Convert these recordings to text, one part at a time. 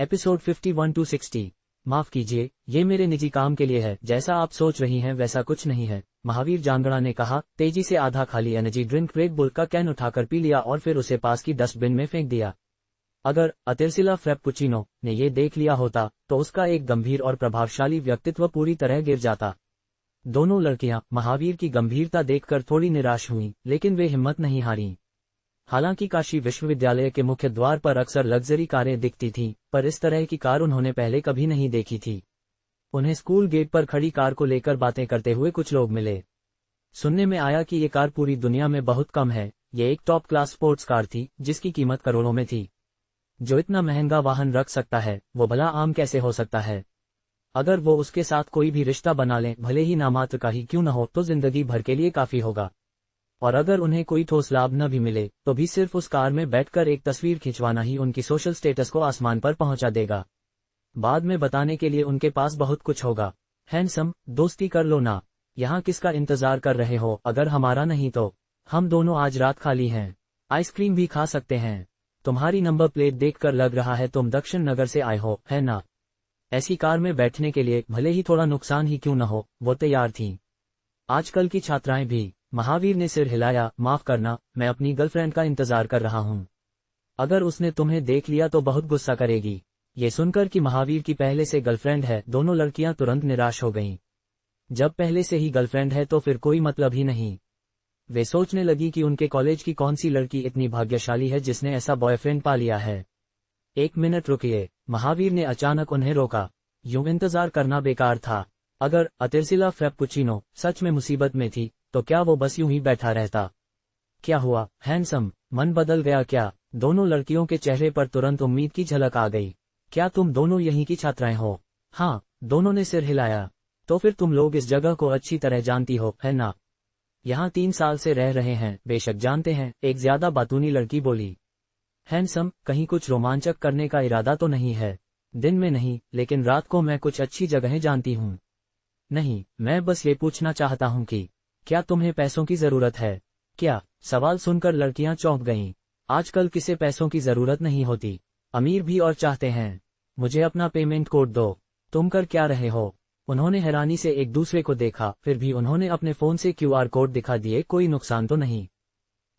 Episode 51 to 60। माफ कीजिए, ये मेरे निजी काम के लिए है। जैसा आप सोच रही हैं वैसा कुछ नहीं है, महावीर जांगड़ा ने कहा, तेजी से आधा खाली एनर्जी ड्रिंक रेड बुल का कैन उठाकर पी लिया और फिर उसे पास की डस्टबिन में फेंक दिया। अगर अतिरसिला फ्रेप्पुचिनो ने ये देख लिया होता तो उसका एक गंभीर और प्रभावशाली व्यक्तित्व पूरी तरह गिर जाता। दोनों लड़कियां महावीर की गंभीरता देखकर थोड़ी निराश हुईं, लेकिन वे हिम्मत नहीं हारीं। हालांकि काशी विश्वविद्यालय के मुख्य द्वार पर अक्सर लग्जरी कारें दिखती थीं, पर इस तरह की कार उन्होंने पहले कभी नहीं देखी थी। उन्हें स्कूल गेट पर खड़ी कार को लेकर बातें करते हुए कुछ लोग मिले। सुनने में आया कि ये कार पूरी दुनिया में बहुत कम है। ये एक टॉप क्लास स्पोर्ट्स कार थी जिसकी कीमत करोड़ों में थी। जो इतना महंगा वाहन रख सकता है वो भला आम कैसे हो सकता है? अगर वो उसके साथ कोई भी रिश्ता बना लें, भले ही नामात्र का ही क्यों न हो, तो जिंदगी भर के लिए काफी होगा। और अगर उन्हें कोई ठोस लाभ न भी मिले तो भी सिर्फ उस कार में बैठकर एक तस्वीर खिंचवाना ही उनकी सोशल स्टेटस को आसमान पर पहुंचा देगा। बाद में बताने के लिए उनके पास बहुत कुछ होगा। हैंडसम, दोस्ती कर लो ना। यहाँ किसका इंतजार कर रहे हो? अगर हमारा नहीं तो हम दोनों आज रात खाली हैं, आइसक्रीम भी खा सकते हैं। तुम्हारी नंबर प्लेट देखकर लग रहा है तुम दक्षिण नगर से आए हो, है ना? ऐसी कार में बैठने के लिए भले ही थोड़ा नुकसान ही क्यों न हो, वो तैयार थीं। आजकल की छात्राएं भी। महावीर ने सिर हिलाया। माफ करना, मैं अपनी गर्लफ्रेंड का इंतजार कर रहा हूँ। अगर उसने तुम्हें देख लिया तो बहुत गुस्सा करेगी। ये सुनकर कि महावीर की पहले से गर्लफ्रेंड है, दोनों लड़कियां तुरंत निराश हो गईं। जब पहले से ही गर्लफ्रेंड है तो फिर कोई मतलब ही नहीं। वे सोचने लगी कि उनके कॉलेज की कौन सी लड़की इतनी भाग्यशाली है जिसने ऐसा बॉयफ्रेंड पा लिया है। एक मिनट रुकिए, महावीर ने अचानक उन्हें रोका। यूं इंतजार करना बेकार था। अगर अतिरसिला फ्रेप्पुचिनो सच में मुसीबत में थी तो क्या वो बस यूं ही बैठा रहता? क्या हुआ हैंडसम, मन बदल गया क्या? दोनों लड़कियों के चेहरे पर तुरंत उम्मीद की झलक आ गई। क्या तुम दोनों यहीं की छात्राएं हो? हाँ, दोनों ने सिर हिलाया। तो फिर तुम लोग इस जगह को अच्छी तरह जानती हो, है ना? यहाँ 3 साल से रह रहे हैं, बेशक जानते हैं, एक ज्यादा बातूनी लड़की बोली। हैंडसम, कहीं कुछ रोमांचक करने का इरादा तो नहीं है? दिन में नहीं, लेकिन रात को मैं कुछ अच्छी जगहें जानती हूँ। नहीं, मैं बस ये पूछना चाहता हूँ कि क्या तुम्हें पैसों की जरूरत है? क्या? सवाल सुनकर लड़कियां चौंक गईं। आजकल किसे पैसों की जरूरत नहीं होती, अमीर भी और चाहते हैं। मुझे अपना पेमेंट कोड दो। तुम कर क्या रहे हो? उन्होंने हैरानी से एक दूसरे को देखा, फिर भी उन्होंने अपने फोन से QR कोड दिखा दिए। कोई नुकसान तो नहीं?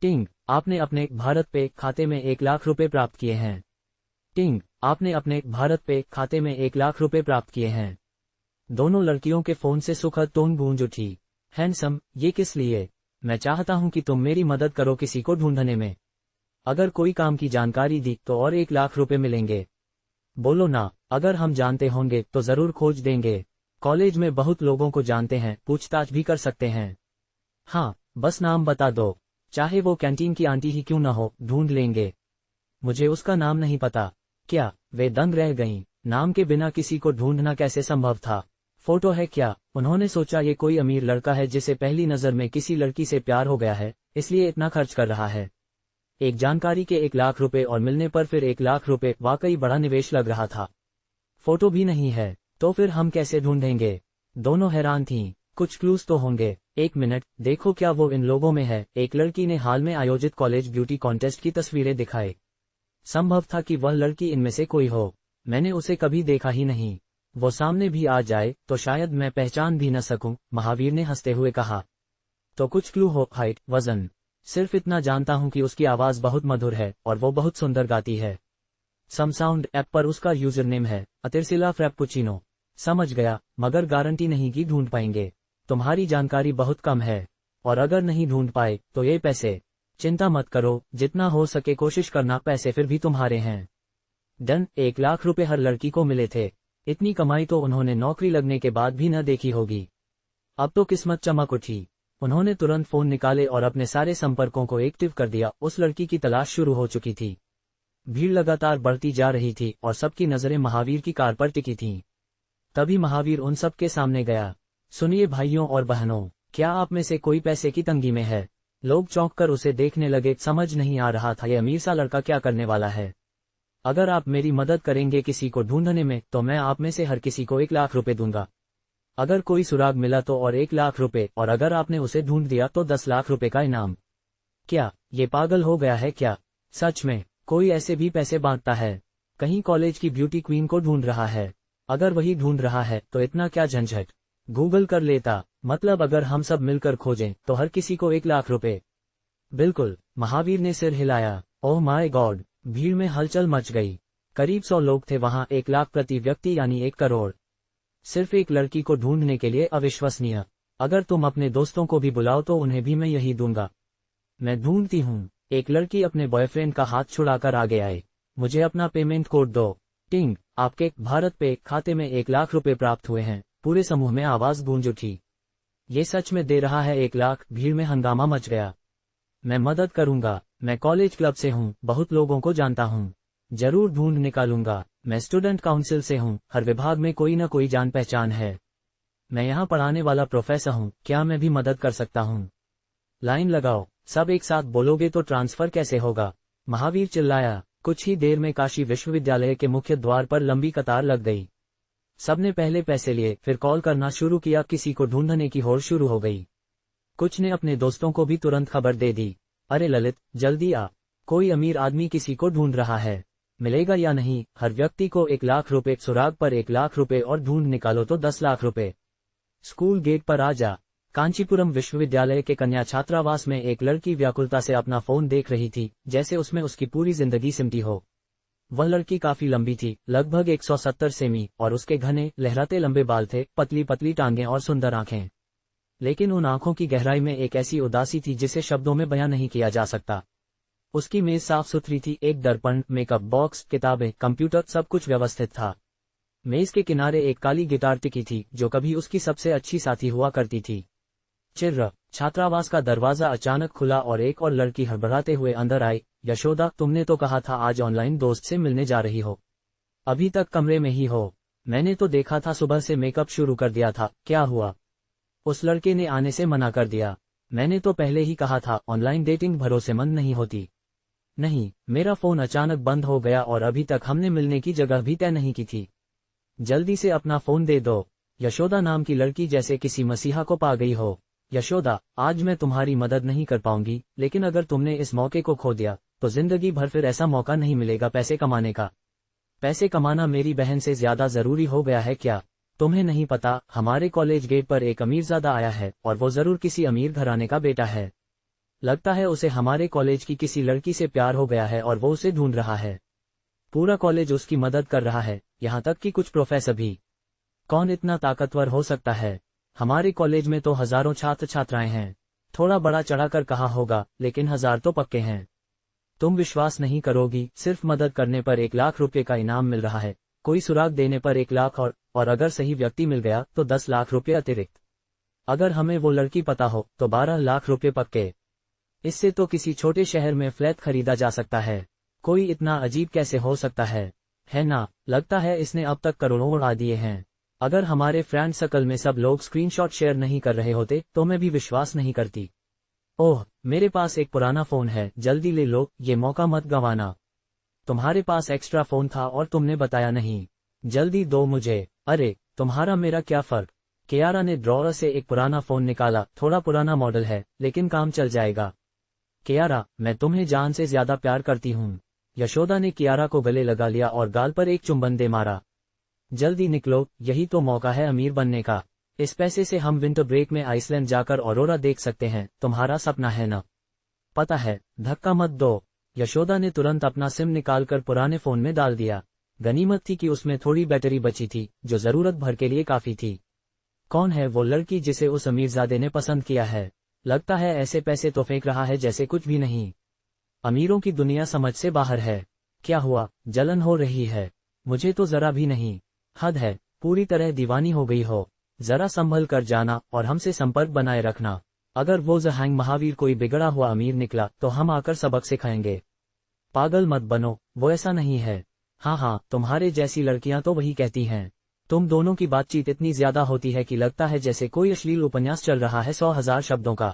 टिंग, आपने अपने भारत पे खाते में 1 लाख रुपए प्राप्त किए हैं। टिंग, आपने अपने भारत पे खाते में 1 लाख रुपए प्राप्त किए हैं। दोनों लड़कियों के फोन से सुखद टोन गूंज उठी। हैंडसम, ये किस लिए? मैं चाहता हूं कि तुम मेरी मदद करो किसी को ढूंढने में। अगर कोई काम की जानकारी दी तो और 1 लाख रुपए मिलेंगे। बोलो ना, अगर हम जानते होंगे तो जरूर खोज देंगे। कॉलेज में बहुत लोगों को जानते हैं, पूछताछ भी कर सकते हैं। हाँ, बस नाम बता दो, चाहे वो कैंटीन की आंटी ही क्यों न हो, ढूंढ लेंगे। मुझे उसका नाम नहीं पता। क्या? वे दंग रह गईं। नाम के बिना किसी को ढूंढना कैसे संभव था? फोटो है क्या? उन्होंने सोचा ये कोई अमीर लड़का है जिसे पहली नजर में किसी लड़की से प्यार हो गया है, इसलिए इतना खर्च कर रहा है। एक जानकारी के 1 लाख रुपए और मिलने पर फिर 1 लाख रुपए, वाकई बड़ा निवेश लग रहा था। फोटो भी नहीं है, तो फिर हम कैसे ढूंढेंगे? दोनों हैरान थीं। कुछ क्लूज तो होंगे। 1 मिनट, देखो क्या वो इन लोगों में है? एक लड़की ने हाल में आयोजित कॉलेज ब्यूटी कॉन्टेस्ट की तस्वीरें दिखाई। संभव था कि वह लड़की इनमें से कोई हो। मैंने उसे कभी देखा ही नहीं। वो सामने भी आ जाए तो शायद मैं पहचान भी न सकूं, महावीर ने हंसते हुए कहा। तो कुछ क्लू हो? हाइट, वजन? सिर्फ इतना जानता हूं कि उसकी आवाज बहुत मधुर है और वो बहुत सुंदर गाती है। समसाउंड ऐप पर उसका यूजर नेम है अतिरसिला फ्रेप्पुचिनो। समझ गया, मगर गारंटी नहीं कि ढूंढ पाएंगे। तुम्हारी जानकारी बहुत कम है, और अगर नहीं ढूंढ पाए तो ये पैसे। चिंता मत करो, जितना हो सके कोशिश करना, पैसे फिर भी तुम्हारे हैं। डन। 1 लाख रुपए हर लड़की को मिले थे। इतनी कमाई तो उन्होंने नौकरी लगने के बाद भी न देखी होगी। अब तो किस्मत चमक उठी। उन्होंने तुरंत फोन निकाले और अपने सारे संपर्कों को एक्टिव कर दिया। उस लड़की की तलाश शुरू हो चुकी थी। भीड़ लगातार बढ़ती जा रही थी और सबकी नजरें महावीर की कार पर टिकी थीं। तभी महावीर उन सब के सामने गया। सुनिए भाइयों और बहनों, क्या आप में से कोई पैसे की तंगी में है? लोग चौंक कर उसे देखने लगे। समझ नहीं आ रहा था ये अमीर सा लड़का क्या करने वाला है। अगर आप मेरी मदद करेंगे किसी को ढूंढने में तो मैं आप में से हर किसी को 1 लाख रुपए दूंगा। अगर कोई सुराग मिला तो और 1 लाख रुपए, और अगर आपने उसे ढूंढ दिया तो 10 लाख रुपए का इनाम। क्या ये पागल हो गया है क्या? सच में कोई ऐसे भी पैसे बांटता है? कहीं कॉलेज की ब्यूटी क्वीन को ढूंढ रहा है। अगर वही ढूंढ रहा है तो इतना क्या झंझट, गूगल कर लेता। मतलब अगर हम सब मिलकर खोजें तो हर किसी को 1 लाख रुपए। बिल्कुल, महावीर ने सिर हिलाया। ओह माय गॉड, भीड़ में हलचल मच गई। करीब 100 लोग थे वहां, 1 लाख प्रति व्यक्ति यानी 1 करोड़। सिर्फ एक लड़की को ढूंढने के लिए अविश्वसनीय। अगर तुम अपने दोस्तों को भी बुलाओ तो उन्हें भी मैं यही दूंगा। मैं ढूंढती हूँ। एक लड़की अपने बॉयफ्रेंड का हाथ छुड़ाकर आगे आए। मुझे अपना पेमेंट कोड दो। टिंग, आपके भारत पे खाते में 1 लाख रुपए प्राप्त हुए हैं। पूरे समूह में आवाज गूंज उठी। ये सच में दे रहा है 1 लाख? भीड़ में हंगामा मच गया। मैं मदद करूंगा, मैं कॉलेज क्लब से हूँ, बहुत लोगों को जानता हूँ, जरूर ढूंढ निकालूंगा। मैं स्टूडेंट काउंसिल से हूँ, हर विभाग में कोई न कोई जान पहचान है। मैं यहाँ पढ़ाने वाला प्रोफेसर हूँ, क्या मैं भी मदद कर सकता हूँ? लाइन लगाओ, सब एक साथ बोलोगे तो ट्रांसफर कैसे होगा? महावीर चिल्लाया। कुछ ही देर में काशी विश्वविद्यालय के मुख्य द्वार पर लंबी कतार लग गई। सबने पहले पैसे लिए, फिर कॉल करना शुरू किया। किसी को ढूंढने की होड़ शुरू हो गई। कुछ ने अपने दोस्तों को भी तुरंत खबर दे दी। अरे ललित, जल्दी आ, कोई अमीर आदमी किसी को ढूंढ रहा है, मिलेगा या नहीं? हर व्यक्ति को 1 लाख रुपए, सुराग पर 1 लाख रुपए और ढूंढ निकालो तो 10 लाख रुपए। स्कूल गेट पर आ जा। कांचीपुरम विश्वविद्यालय के कन्या छात्रावास में एक लड़की व्याकुलता से अपना फोन देख रही थी, जैसे उसमें उसकी पूरी जिंदगी सिमटी हो। वह लड़की काफी लंबी थी, लगभग 170 सेमी, और उसके घने लहराते लंबे बाल थे, पतली पतली टांगें और सुंदर आंखें। लेकिन उन आंखों की गहराई में एक ऐसी उदासी थी जिसे शब्दों में बयां नहीं किया जा सकता। उसकी मेज साफ सुथरी थी, एक दर्पण, मेकअप बॉक्स, किताबें, कंप्यूटर, सब कुछ व्यवस्थित था। मेज के किनारे एक काली गिटार टिकी थी, जो कभी उसकी सबसे अच्छी साथी हुआ करती थी। चिर्र, छात्रावास का दरवाजा अचानक खुला और एक और लड़की हड़बड़ाते हुए अंदर आई। यशोदा, तुमने तो कहा था आज ऑनलाइन दोस्त से मिलने जा रही हो, अभी तक कमरे में ही हो। मैंने तो देखा था सुबह से मेकअप शुरू कर दिया था, क्या हुआ? उस लड़के ने आने से मना कर दिया। मैंने तो पहले ही कहा था ऑनलाइन डेटिंग भरोसेमंद नहीं होती। नहीं, मेरा फोन अचानक बंद हो गया और अभी तक हमने मिलने की जगह भी तय नहीं की थी। जल्दी से अपना फोन दे दो। यशोदा नाम की लड़की जैसे किसी मसीहा को पा गई हो। यशोदा, आज मैं तुम्हारी मदद नहीं कर पाऊंगी, लेकिन अगर तुमने इस मौके को खो दिया तो जिंदगी भर फिर ऐसा मौका नहीं मिलेगा पैसे कमाने का। पैसे कमाना मेरी बहन से ज्यादा जरूरी हो गया है क्या? तुम्हें नहीं पता, हमारे कॉलेज गेट पर एक अमीरजादा आया है और वो जरूर किसी अमीर घराने का बेटा है। लगता है उसे हमारे कॉलेज की किसी लड़की से प्यार हो गया है और वो उसे ढूंढ रहा है। पूरा कॉलेज उसकी मदद कर रहा है, यहाँ तक कि कुछ प्रोफेसर भी। कौन इतना ताकतवर हो सकता है? हमारे कॉलेज में तो हजारों छात्र छात्राएं हैं। थोड़ा बड़ा चढ़ाकर कहा होगा, लेकिन 1000 तो पक्के हैं। तुम विश्वास नहीं करोगी, सिर्फ मदद करने पर 1 लाख रुपए का इनाम मिल रहा है। कोई सुराग देने पर 1 लाख और अगर सही व्यक्ति मिल गया तो 10 लाख रुपए अतिरिक्त। अगर हमें वो लड़की पता हो तो 12 लाख रुपए पक्के। इससे तो किसी छोटे शहर में फ्लैट खरीदा जा सकता है। कोई इतना अजीब कैसे हो सकता है ना? लगता है इसने अब तक करोड़ों उड़ा दिए हैं। अगर हमारे फ्रेंड सर्कल में सब लोग स्क्रीनशॉट शेयर नहीं कर रहे होते तो मैं भी विश्वास नहीं करती। ओह, मेरे पास एक पुराना फोन है, जल्दी ले लो, ये मौका मत गंवाना। तुम्हारे पास एक्स्ट्रा फोन था और तुमने बताया नहीं, जल्दी दो मुझे। अरे, तुम्हारा मेरा क्या फर्क? कियारा ने ड्रॉअर से एक पुराना फोन निकाला। थोड़ा पुराना मॉडल है, लेकिन काम चल जाएगा। कियारा, मैं तुम्हें जान से ज्यादा प्यार करती हूँ। यशोदा ने कियारा को गले लगा लिया और गाल पर एक चुंबन दे मारा। जल्दी निकलो, यही तो मौका है अमीर बनने का। इस पैसे से हम विंटर ब्रेक में आइसलैंड जाकर ऑरोरा देख सकते हैं। तुम्हारा सपना है ना? पता है, धक्का मत दो। यशोदा ने तुरंत अपना सिम निकालकर पुराने फोन में डाल दिया। गनीमत थी कि उसमें थोड़ी बैटरी बची थी, जो जरूरत भर के लिए काफी थी। कौन है वो लड़की जिसे उस अमीरजादे ने पसंद किया है? लगता है ऐसे पैसे तो फेंक रहा है जैसे कुछ भी नहीं। अमीरों की दुनिया समझ से बाहर है। क्या हुआ, जलन हो रही है? मुझे तो जरा भी नहीं। हद है, पूरी तरह दीवानी हो गई हो। जरा संभल कर जाना और हमसे संपर्क बनाए रखना। अगर वो जहांग महावीर कोई बिगड़ा हुआ अमीर निकला तो हम आकर सबक सिखाएंगे। पागल मत बनो, वो ऐसा नहीं है। हाँ, तुम्हारे जैसी लड़कियां तो वही कहती हैं। तुम दोनों की बातचीत इतनी ज्यादा होती है कि लगता है जैसे कोई अश्लील उपन्यास चल रहा है 100,000 शब्दों का।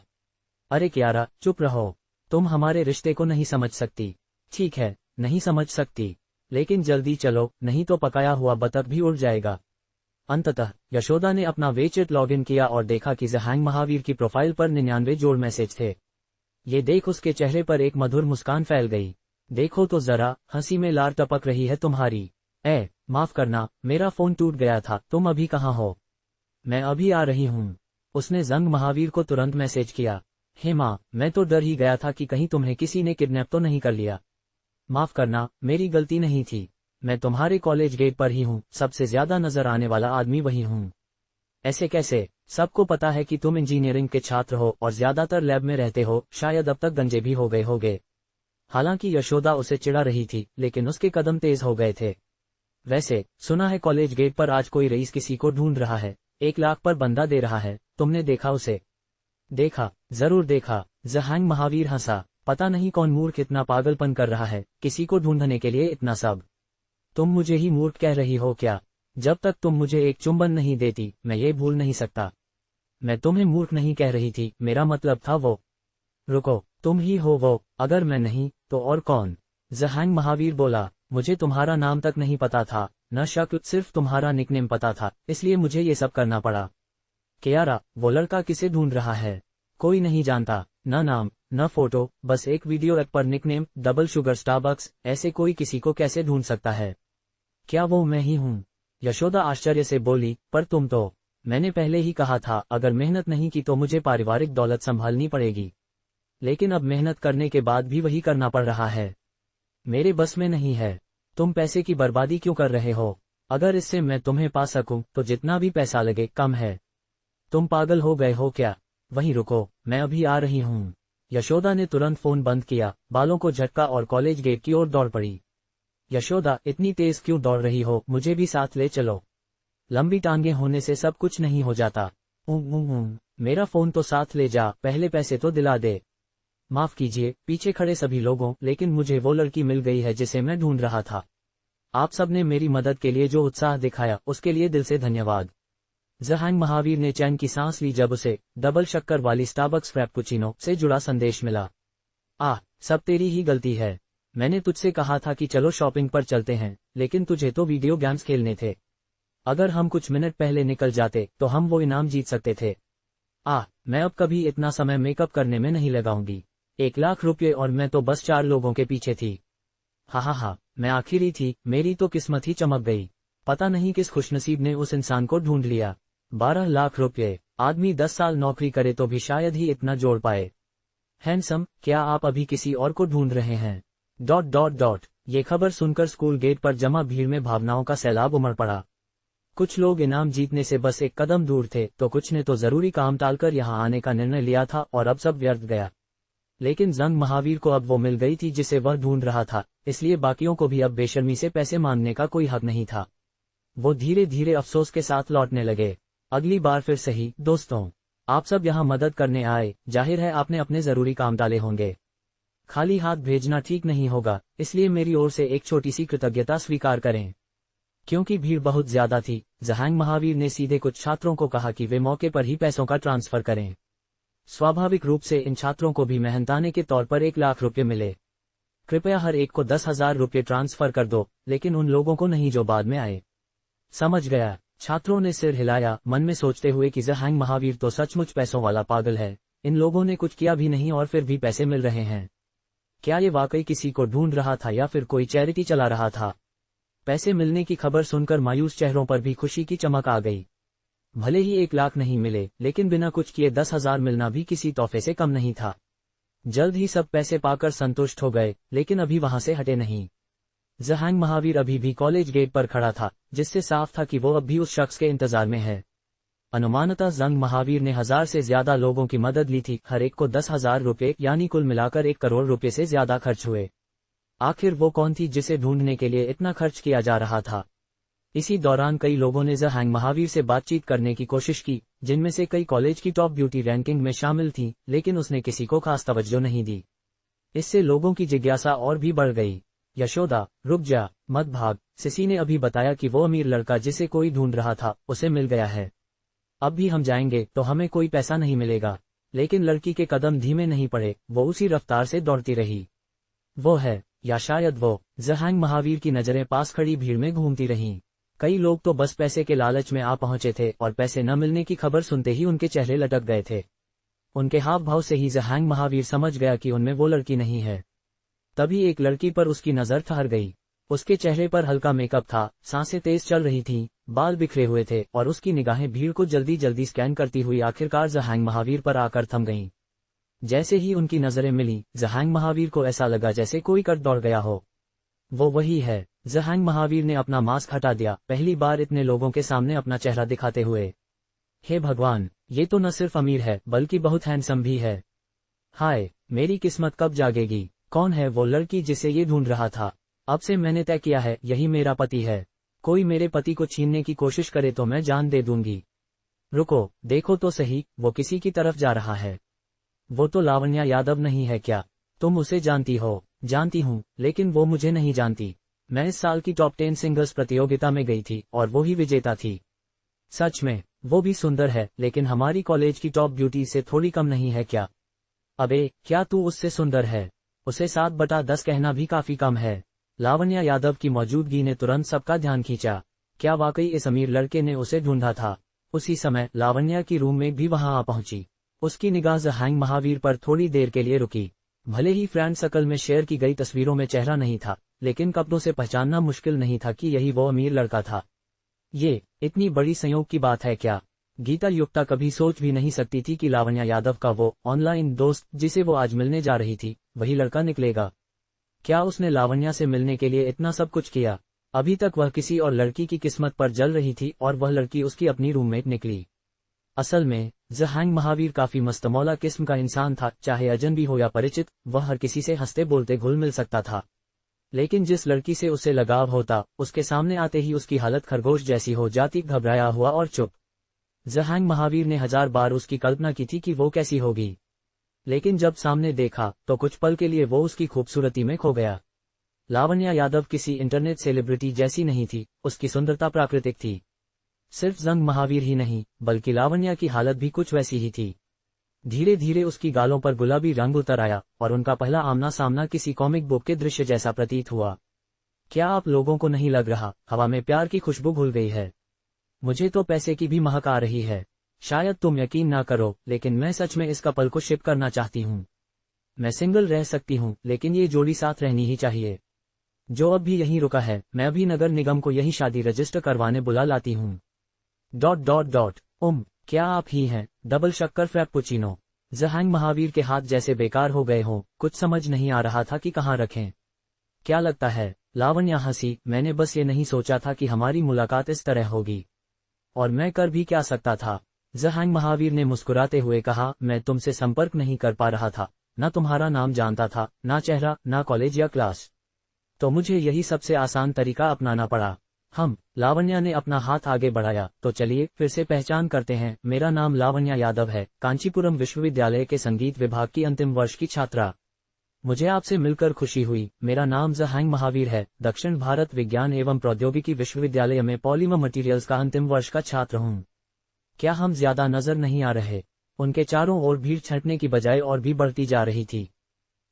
अरे कियारा, चुप रहो, तुम हमारे रिश्ते को नहीं समझ सकती। ठीक है, नहीं समझ सकती, लेकिन जल्दी चलो, नहीं तो पकाया हुआ बतख भी उड़ जाएगा। अंततः यशोदा ने अपना वेचेट लॉगिन किया और देखा कि जहांग महावीर की प्रोफाइल पर 99 जोड़ मैसेज थे। ये देख उसके चेहरे पर एक मधुर मुस्कान फैल गई। देखो तो जरा, हंसी में लार टपक रही है तुम्हारी। माफ करना, मेरा फोन टूट गया था। तुम अभी कहाँ हो? मैं अभी आ रही हूँ। उसने जंग महावीर को तुरंत मैसेज किया। हे माँ, मैं तो डर ही गया था कि कहीं तुम्हें किसी ने किडनैप तो नहीं कर लिया। माफ करना, मेरी गलती नहीं थी। मैं तुम्हारे कॉलेज गेट पर ही हूँ, सबसे ज्यादा नजर आने वाला आदमी वही हूँ। ऐसे कैसे? सबको पता है कि तुम इंजीनियरिंग के छात्र हो और ज्यादातर लैब में रहते हो, शायद अब तक गंजे भी हो गए होगे। हालांकि यशोदा उसे चिढ़ा रही थी, लेकिन उसके कदम तेज हो गए थे। वैसे, सुना है कॉलेज गेट पर आज कोई रईस किसी को ढूंढ रहा है, 1 लाख पर बंदा दे रहा है। तुमने देखा उसे? देखा, जरूर देखा। जहांग महावीर हंसा। पता नहीं कौन मूर्ख इतना पागलपन कर रहा है, किसी को ढूंढने के लिए इतना सब। तुम मुझे ही मूर्ख कह रही हो क्या? जब तक तुम मुझे एक चुंबन नहीं देती, मैं ये भूल नहीं सकता। मैं तुम्हें मूर्ख नहीं कह रही थी, मेरा मतलब था वो। रुको, तुम ही हो वो? अगर मैं नहीं, तो और कौन? जहांग महावीर बोला। मुझे तुम्हारा नाम तक नहीं पता था, न शक्ल, सिर्फ तुम्हारा निकनेम पता था, इसलिए मुझे ये सब करना पड़ा। कियारा, वो लड़का किसे ढूंढ रहा है? कोई नहीं जानता, न नाम, न फोटो, बस एक वीडियो ऐप पर निकनेम डबल शुगर स्टारबक्स। ऐसे कोई किसी को कैसे ढूंढ सकता है? क्या वो मैं ही हूँ? यशोदा आश्चर्य से बोली, पर तुम तो। मैंने पहले ही कहा था, अगर मेहनत नहीं की तो मुझे पारिवारिक दौलत संभालनी पड़ेगी। लेकिन अब मेहनत करने के बाद भी वही करना पड़ रहा है। मेरे बस में नहीं है। तुम पैसे की बर्बादी क्यों कर रहे हो? अगर इससे मैं तुम्हें पा सकूं, तो जितना भी पैसा लगे कम है। तुम पागल हो गए हो क्या? वहीं रुको, मैं अभी आ रही हूँ। यशोदा ने तुरंत फोन बंद किया, बालों को झटका और कॉलेज गेट की ओर दौड़ पड़ी। यशोदा, इतनी तेज क्यों दौड़ रही हो? मुझे भी साथ ले चलो। लंबी टांगे होने से सब कुछ नहीं हो जाता। मेरा फोन तो साथ ले जा, पहले पैसे तो दिला दे। माफ कीजिए पीछे खड़े सभी लोगों, लेकिन मुझे वो लड़की मिल गई है जिसे मैं ढूंढ रहा था। आप सबने मेरी मदद के लिए जो उत्साह दिखाया, उसके लिए दिल से धन्यवाद। जहांग महावीर ने चैन की सांस ली जब उसे डबल शक्कर वाली स्टारबक्स फ्रैप्पुचिनो से जुड़ा संदेश मिला। सब तेरी ही गलती है। मैंने तुझसे कहा था कि चलो शॉपिंग पर चलते हैं, लेकिन तुझे तो वीडियो गेम्स खेलने थे। अगर हम कुछ मिनट पहले निकल जाते तो हम वो इनाम जीत सकते थे। मैं अब कभी इतना समय मेकअप करने में नहीं लगाऊंगी। 1 लाख रुपये और मैं तो बस 4 लोगों के पीछे थी। हा, मैं आखिरी थी, मेरी तो किस्मत ही चमक गई। पता नहीं किस खुशनसीब ने उस इंसान को ढूंढ लिया। 12 लाख रुपये, आदमी 10 साल नौकरी करे तो भी शायद ही इतना जोड़ पाए। हैंडसम, क्या आप अभी किसी और को ढूंढ रहे हैं? ... ये खबर सुनकर स्कूल गेट पर जमा भीड़ में भावनाओं का सैलाब उमड़ पड़ा। कुछ लोग इनाम जीतने से बस एक कदम दूर थे, तो कुछ ने तो जरूरी काम टालकर यहाँ आने का निर्णय लिया था और अब सब व्यर्थ गया। लेकिन जंग महावीर को अब वो मिल गई थी जिसे वह ढूंढ रहा था, इसलिए बाकियों को भी अब बेशर्मी से पैसे मांगने का कोई हक नहीं था। वो धीरे धीरे अफसोस के साथ लौटने लगे। अगली बार फिर सही दोस्तों, आप सब यहाँ मदद करने आए, जाहिर है आपने अपने जरूरी काम टाले होंगे। खाली हाथ भेजना ठीक नहीं होगा, इसलिए मेरी ओर से एक छोटी सी कृतज्ञता स्वीकार करें। क्योंकि भीड़ बहुत ज्यादा थी, जहांग महावीर ने सीधे कुछ छात्रों को कहा कि वे मौके पर ही पैसों का ट्रांसफर करें। स्वाभाविक रूप से इन छात्रों को भी मेहनताने के तौर पर 1 लाख रुपये मिले। कृपया हर एक को 10,000 रुपये ट्रांसफर कर दो, लेकिन उन लोगों को नहीं जो बाद में आए। समझ गया। छात्रों ने सिर हिलाया, मन में सोचते हुए कि जहांग महावीर तो सचमुच पैसों वाला पागल है। इन लोगों ने कुछ किया भी नहीं और फिर भी पैसे मिल रहे हैं। क्या ये वाकई किसी को ढूंढ रहा था या फिर कोई चैरिटी चला रहा था? पैसे मिलने की खबर सुनकर मायूस चेहरों पर भी खुशी की चमक आ गई। भले ही 1 लाख नहीं मिले, लेकिन बिना कुछ किए 10,000 मिलना भी किसी तोहफे से कम नहीं था। जल्द ही सब पैसे पाकर संतुष्ट हो गए, लेकिन अभी वहां से हटे नहीं। जहांग महावीर अभी भी कॉलेज गेट पर खड़ा था, जिससे साफ था कि वो अब भी उस शख्स के इंतजार में है। अनुमानतः जंग महावीर ने 1000 से ज्यादा लोगों की मदद ली थी, हर एक को 10,000 रुपये, यानी कुल मिलाकर 1 करोड़ रुपये से ज्यादा खर्च हुए। आखिर वो कौन थी जिसे ढूंढने के लिए इतना खर्च किया जा रहा था? इसी दौरान कई लोगों ने जहांग महावीर से बातचीत करने की कोशिश की, जिनमें से कई कॉलेज की टॉप ब्यूटी रैंकिंग में शामिल थीं, लेकिन उसने किसी को खास तवज्जो नहीं दी। इससे लोगों की जिज्ञासा और भी बढ़ गई। यशोदा, रुक जा, मत भाग। सिसी ने अभी बताया कि वो अमीर लड़का जिसे कोई ढूंढ रहा था, उसे मिल गया है। अब भी हम जाएंगे तो हमें कोई पैसा नहीं मिलेगा। लेकिन लड़की के कदम धीमे नहीं पड़े, वो उसी रफ्तार से दौड़ती रही। वो है, या शायद वो। जहांग महावीर की नजरें पास खड़ी भीड़ में घूमती रहीं। कई लोग तो बस पैसे के लालच में आ पहुंचे थे और पैसे न मिलने की खबर सुनते ही उनके चेहरे लटक गए थे। उनके हाव भाव से ही जहांग महावीर समझ गया कि उनमें वो लड़की नहीं है। तभी एक लड़की पर उसकी नजर ठहर गई। उसके चेहरे पर हल्का मेकअप था, सांसें तेज चल रही थीं, बाल बिखरे हुए थे और उसकी निगाहें भीड़ को जल्दी जल्दी स्कैन करती हुई आखिरकार जहांग महावीर पर आकर थम गईं। जैसे ही उनकी नजरें मिली, जहांग महावीर को ऐसा लगा जैसे कोई कट दौड़ गया हो। वो वही है। जहांग महावीर ने अपना मास्क हटा दिया, पहली बार इतने लोगों के सामने अपना चेहरा दिखाते हुए। हे भगवान, ये तो न सिर्फ अमीर है बल्कि बहुत हैंडसम भी है। हाय, मेरी किस्मत कब जागेगी। कौन है वो लड़की जिसे ये ढूंढ रहा था। अब से मैंने तय किया है, यही मेरा पति है। कोई मेरे पति को छीनने की कोशिश करे तो मैं जान दे दूंगी। रुको, देखो तो सही, वो किसी की तरफ जा रहा है। वो तो लावण्या यादव नहीं है क्या? तुम उसे जानती हो? जानती हूँ, लेकिन वो मुझे नहीं जानती। मैं इस साल की टॉप 10 सिंगर्स प्रतियोगिता में गई थी और वो ही विजेता थी। सच में, वो भी सुंदर है, लेकिन हमारी कॉलेज की टॉप ब्यूटी से थोड़ी कम नहीं है क्या? अबे, क्या तू उससे सुंदर है? उसे 7/10 कहना भी काफी कम है। लावण्या यादव की मौजूदगी ने तुरंत सबका ध्यान खींचा। क्या वाकई इस अमीर लड़के ने उसे ढूंढा था? उसी समय लावण्या की रूममेट भी वहां आ पहुंची। उसकी निगाह जहांग महावीर पर थोड़ी देर के लिए रुकी। भले ही फ्रेंड सर्कल में शेयर की गई तस्वीरों में चेहरा नहीं था, लेकिन कपड़ों से पहचानना मुश्किल नहीं था कि यही वो अमीर लड़का था। ये इतनी बड़ी संयोग की बात है क्या? गीता युक्ता कभी सोच भी नहीं सकती थी कि लावण्या यादव का वो ऑनलाइन दोस्त जिसे वो आज मिलने जा रही थी, वही लड़का निकलेगा। क्या उसने लावण्या से मिलने के लिए इतना सब कुछ किया? अभी तक वह किसी और लड़की की किस्मत पर जल रही थी और वह लड़की उसकी अपनी रूममेट निकली। असल में जहांग महावीर काफी मस्तमौला किस्म का इंसान था, चाहे अजनबी हो या परिचित, वह हर किसी से हंसते बोलते घुल मिल सकता था। लेकिन जिस लड़की से उसे लगाव होता, उसके सामने आते ही उसकी हालत खरगोश जैसी हो जाती, घबराया हुआ और चुप। जहांग महावीर ने 1000 बार उसकी कल्पना की थी कि वो कैसी होगी, लेकिन जब सामने देखा तो कुछ पल के लिए वो उसकी खूबसूरती में खो गया। लावण्या यादव किसी इंटरनेट सेलिब्रिटी जैसी नहीं थी, उसकी सुंदरता प्राकृतिक थी। सिर्फ जंग महावीर ही नहीं, बल्कि लावण्या की हालत भी कुछ वैसी ही थी। धीरे धीरे उसकी गालों पर गुलाबी रंग उतर आया और उनका पहला आमना सामना किसी कॉमिक बुक के दृश्य जैसा प्रतीत हुआ। क्या आप लोगों को नहीं लग रहा, हवा में प्यार की खुशबू घुल गई है? मुझे तो पैसे की भी महक आ रही है। शायद तुम यकीन ना करो, लेकिन मैं सच में इस कपल को शिप करना चाहती हूँ। मैं सिंगल रह सकती हूँ, लेकिन ये जोड़ी साथ रहनी ही चाहिए। जो अब भी यहीं रुका है, मैं अभी नगर निगम को यही शादी रजिस्टर करवाने बुला लाती हूँ। ... क्या आप ही हैं? डबल शक्कर फ्रैप्पुचिनो। जहांग महावीर के हाथ जैसे बेकार हो गए हों, कुछ समझ नहीं आ रहा था कि कहाँ रखें। क्या लगता है? लावण्या हंसी। मैंने बस ये नहीं सोचा था कि हमारी मुलाकात इस तरह होगी। और मैं कर भी क्या सकता था? जहांग महावीर ने मुस्कुराते हुए कहा, मैं तुमसे संपर्क नहीं कर पा रहा था, ना तुम्हारा नाम जानता था, ना चेहरा, ना कॉलेज या क्लास। तो मुझे यही सबसे आसान तरीका अपनाना पड़ा। लावण्या ने अपना हाथ आगे बढ़ाया, तो चलिए फिर से पहचान करते हैं। मेरा नाम लावण्या यादव है, कांचीपुरम विश्वविद्यालय के संगीत विभाग की अंतिम वर्ष की छात्रा। मुझे आपसे मिलकर खुशी हुई। मेरा नाम जहांग महावीर है, दक्षिण भारत विज्ञान एवं प्रौद्योगिकी विश्वविद्यालय में पॉलीमर मटेरियल्स का अंतिम वर्ष का छात्र हूँ। क्या हम ज्यादा नजर नहीं आ रहे? उनके चारों ओर भीड़ छंटने की बजाय और भी बढ़ती जा रही थी।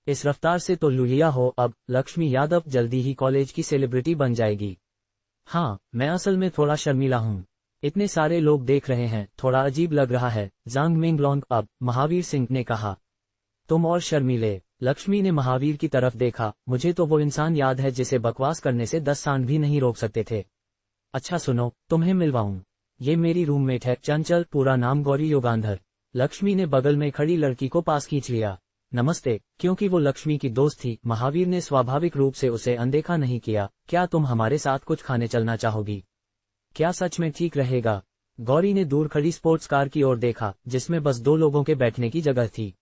इस रफ्तार से तो लुलिया हो, अब लक्ष्मी यादव जल्दी ही कॉलेज की सेलिब्रिटी बन जाएगी। हाँ, मैं असल में थोड़ा शर्मीला हूँ। इतने सारे लोग देख रहे हैं, थोड़ा अजीब लग रहा है। जांग मिंगलोंग, अब महावीर सिंह ने कहा। तुम और शर्मीले? लक्ष्मी ने महावीर की तरफ देखा। मुझे तो वो इंसान याद है जिसे बकवास करने से 10 सांड भी नहीं रोक सकते थे। अच्छा सुनो, तुम्हें मिलवाऊं। ये मेरी रूममेट है, चंचल, पूरा नाम गौरी योगांधर। लक्ष्मी ने बगल में खड़ी लड़की को पास खींच लिया। नमस्ते। क्योंकि वो लक्ष्मी की दोस्त थी, महावीर ने स्वाभाविक रूप से उसे अनदेखा नहीं किया। क्या तुम हमारे साथ कुछ खाने चलना चाहोगी? क्या सच में ठीक रहेगा? गौरी ने दूर खड़ी स्पोर्ट्स कार की ओर देखा, जिसमें बस 2 लोगों के बैठने की जगह थी।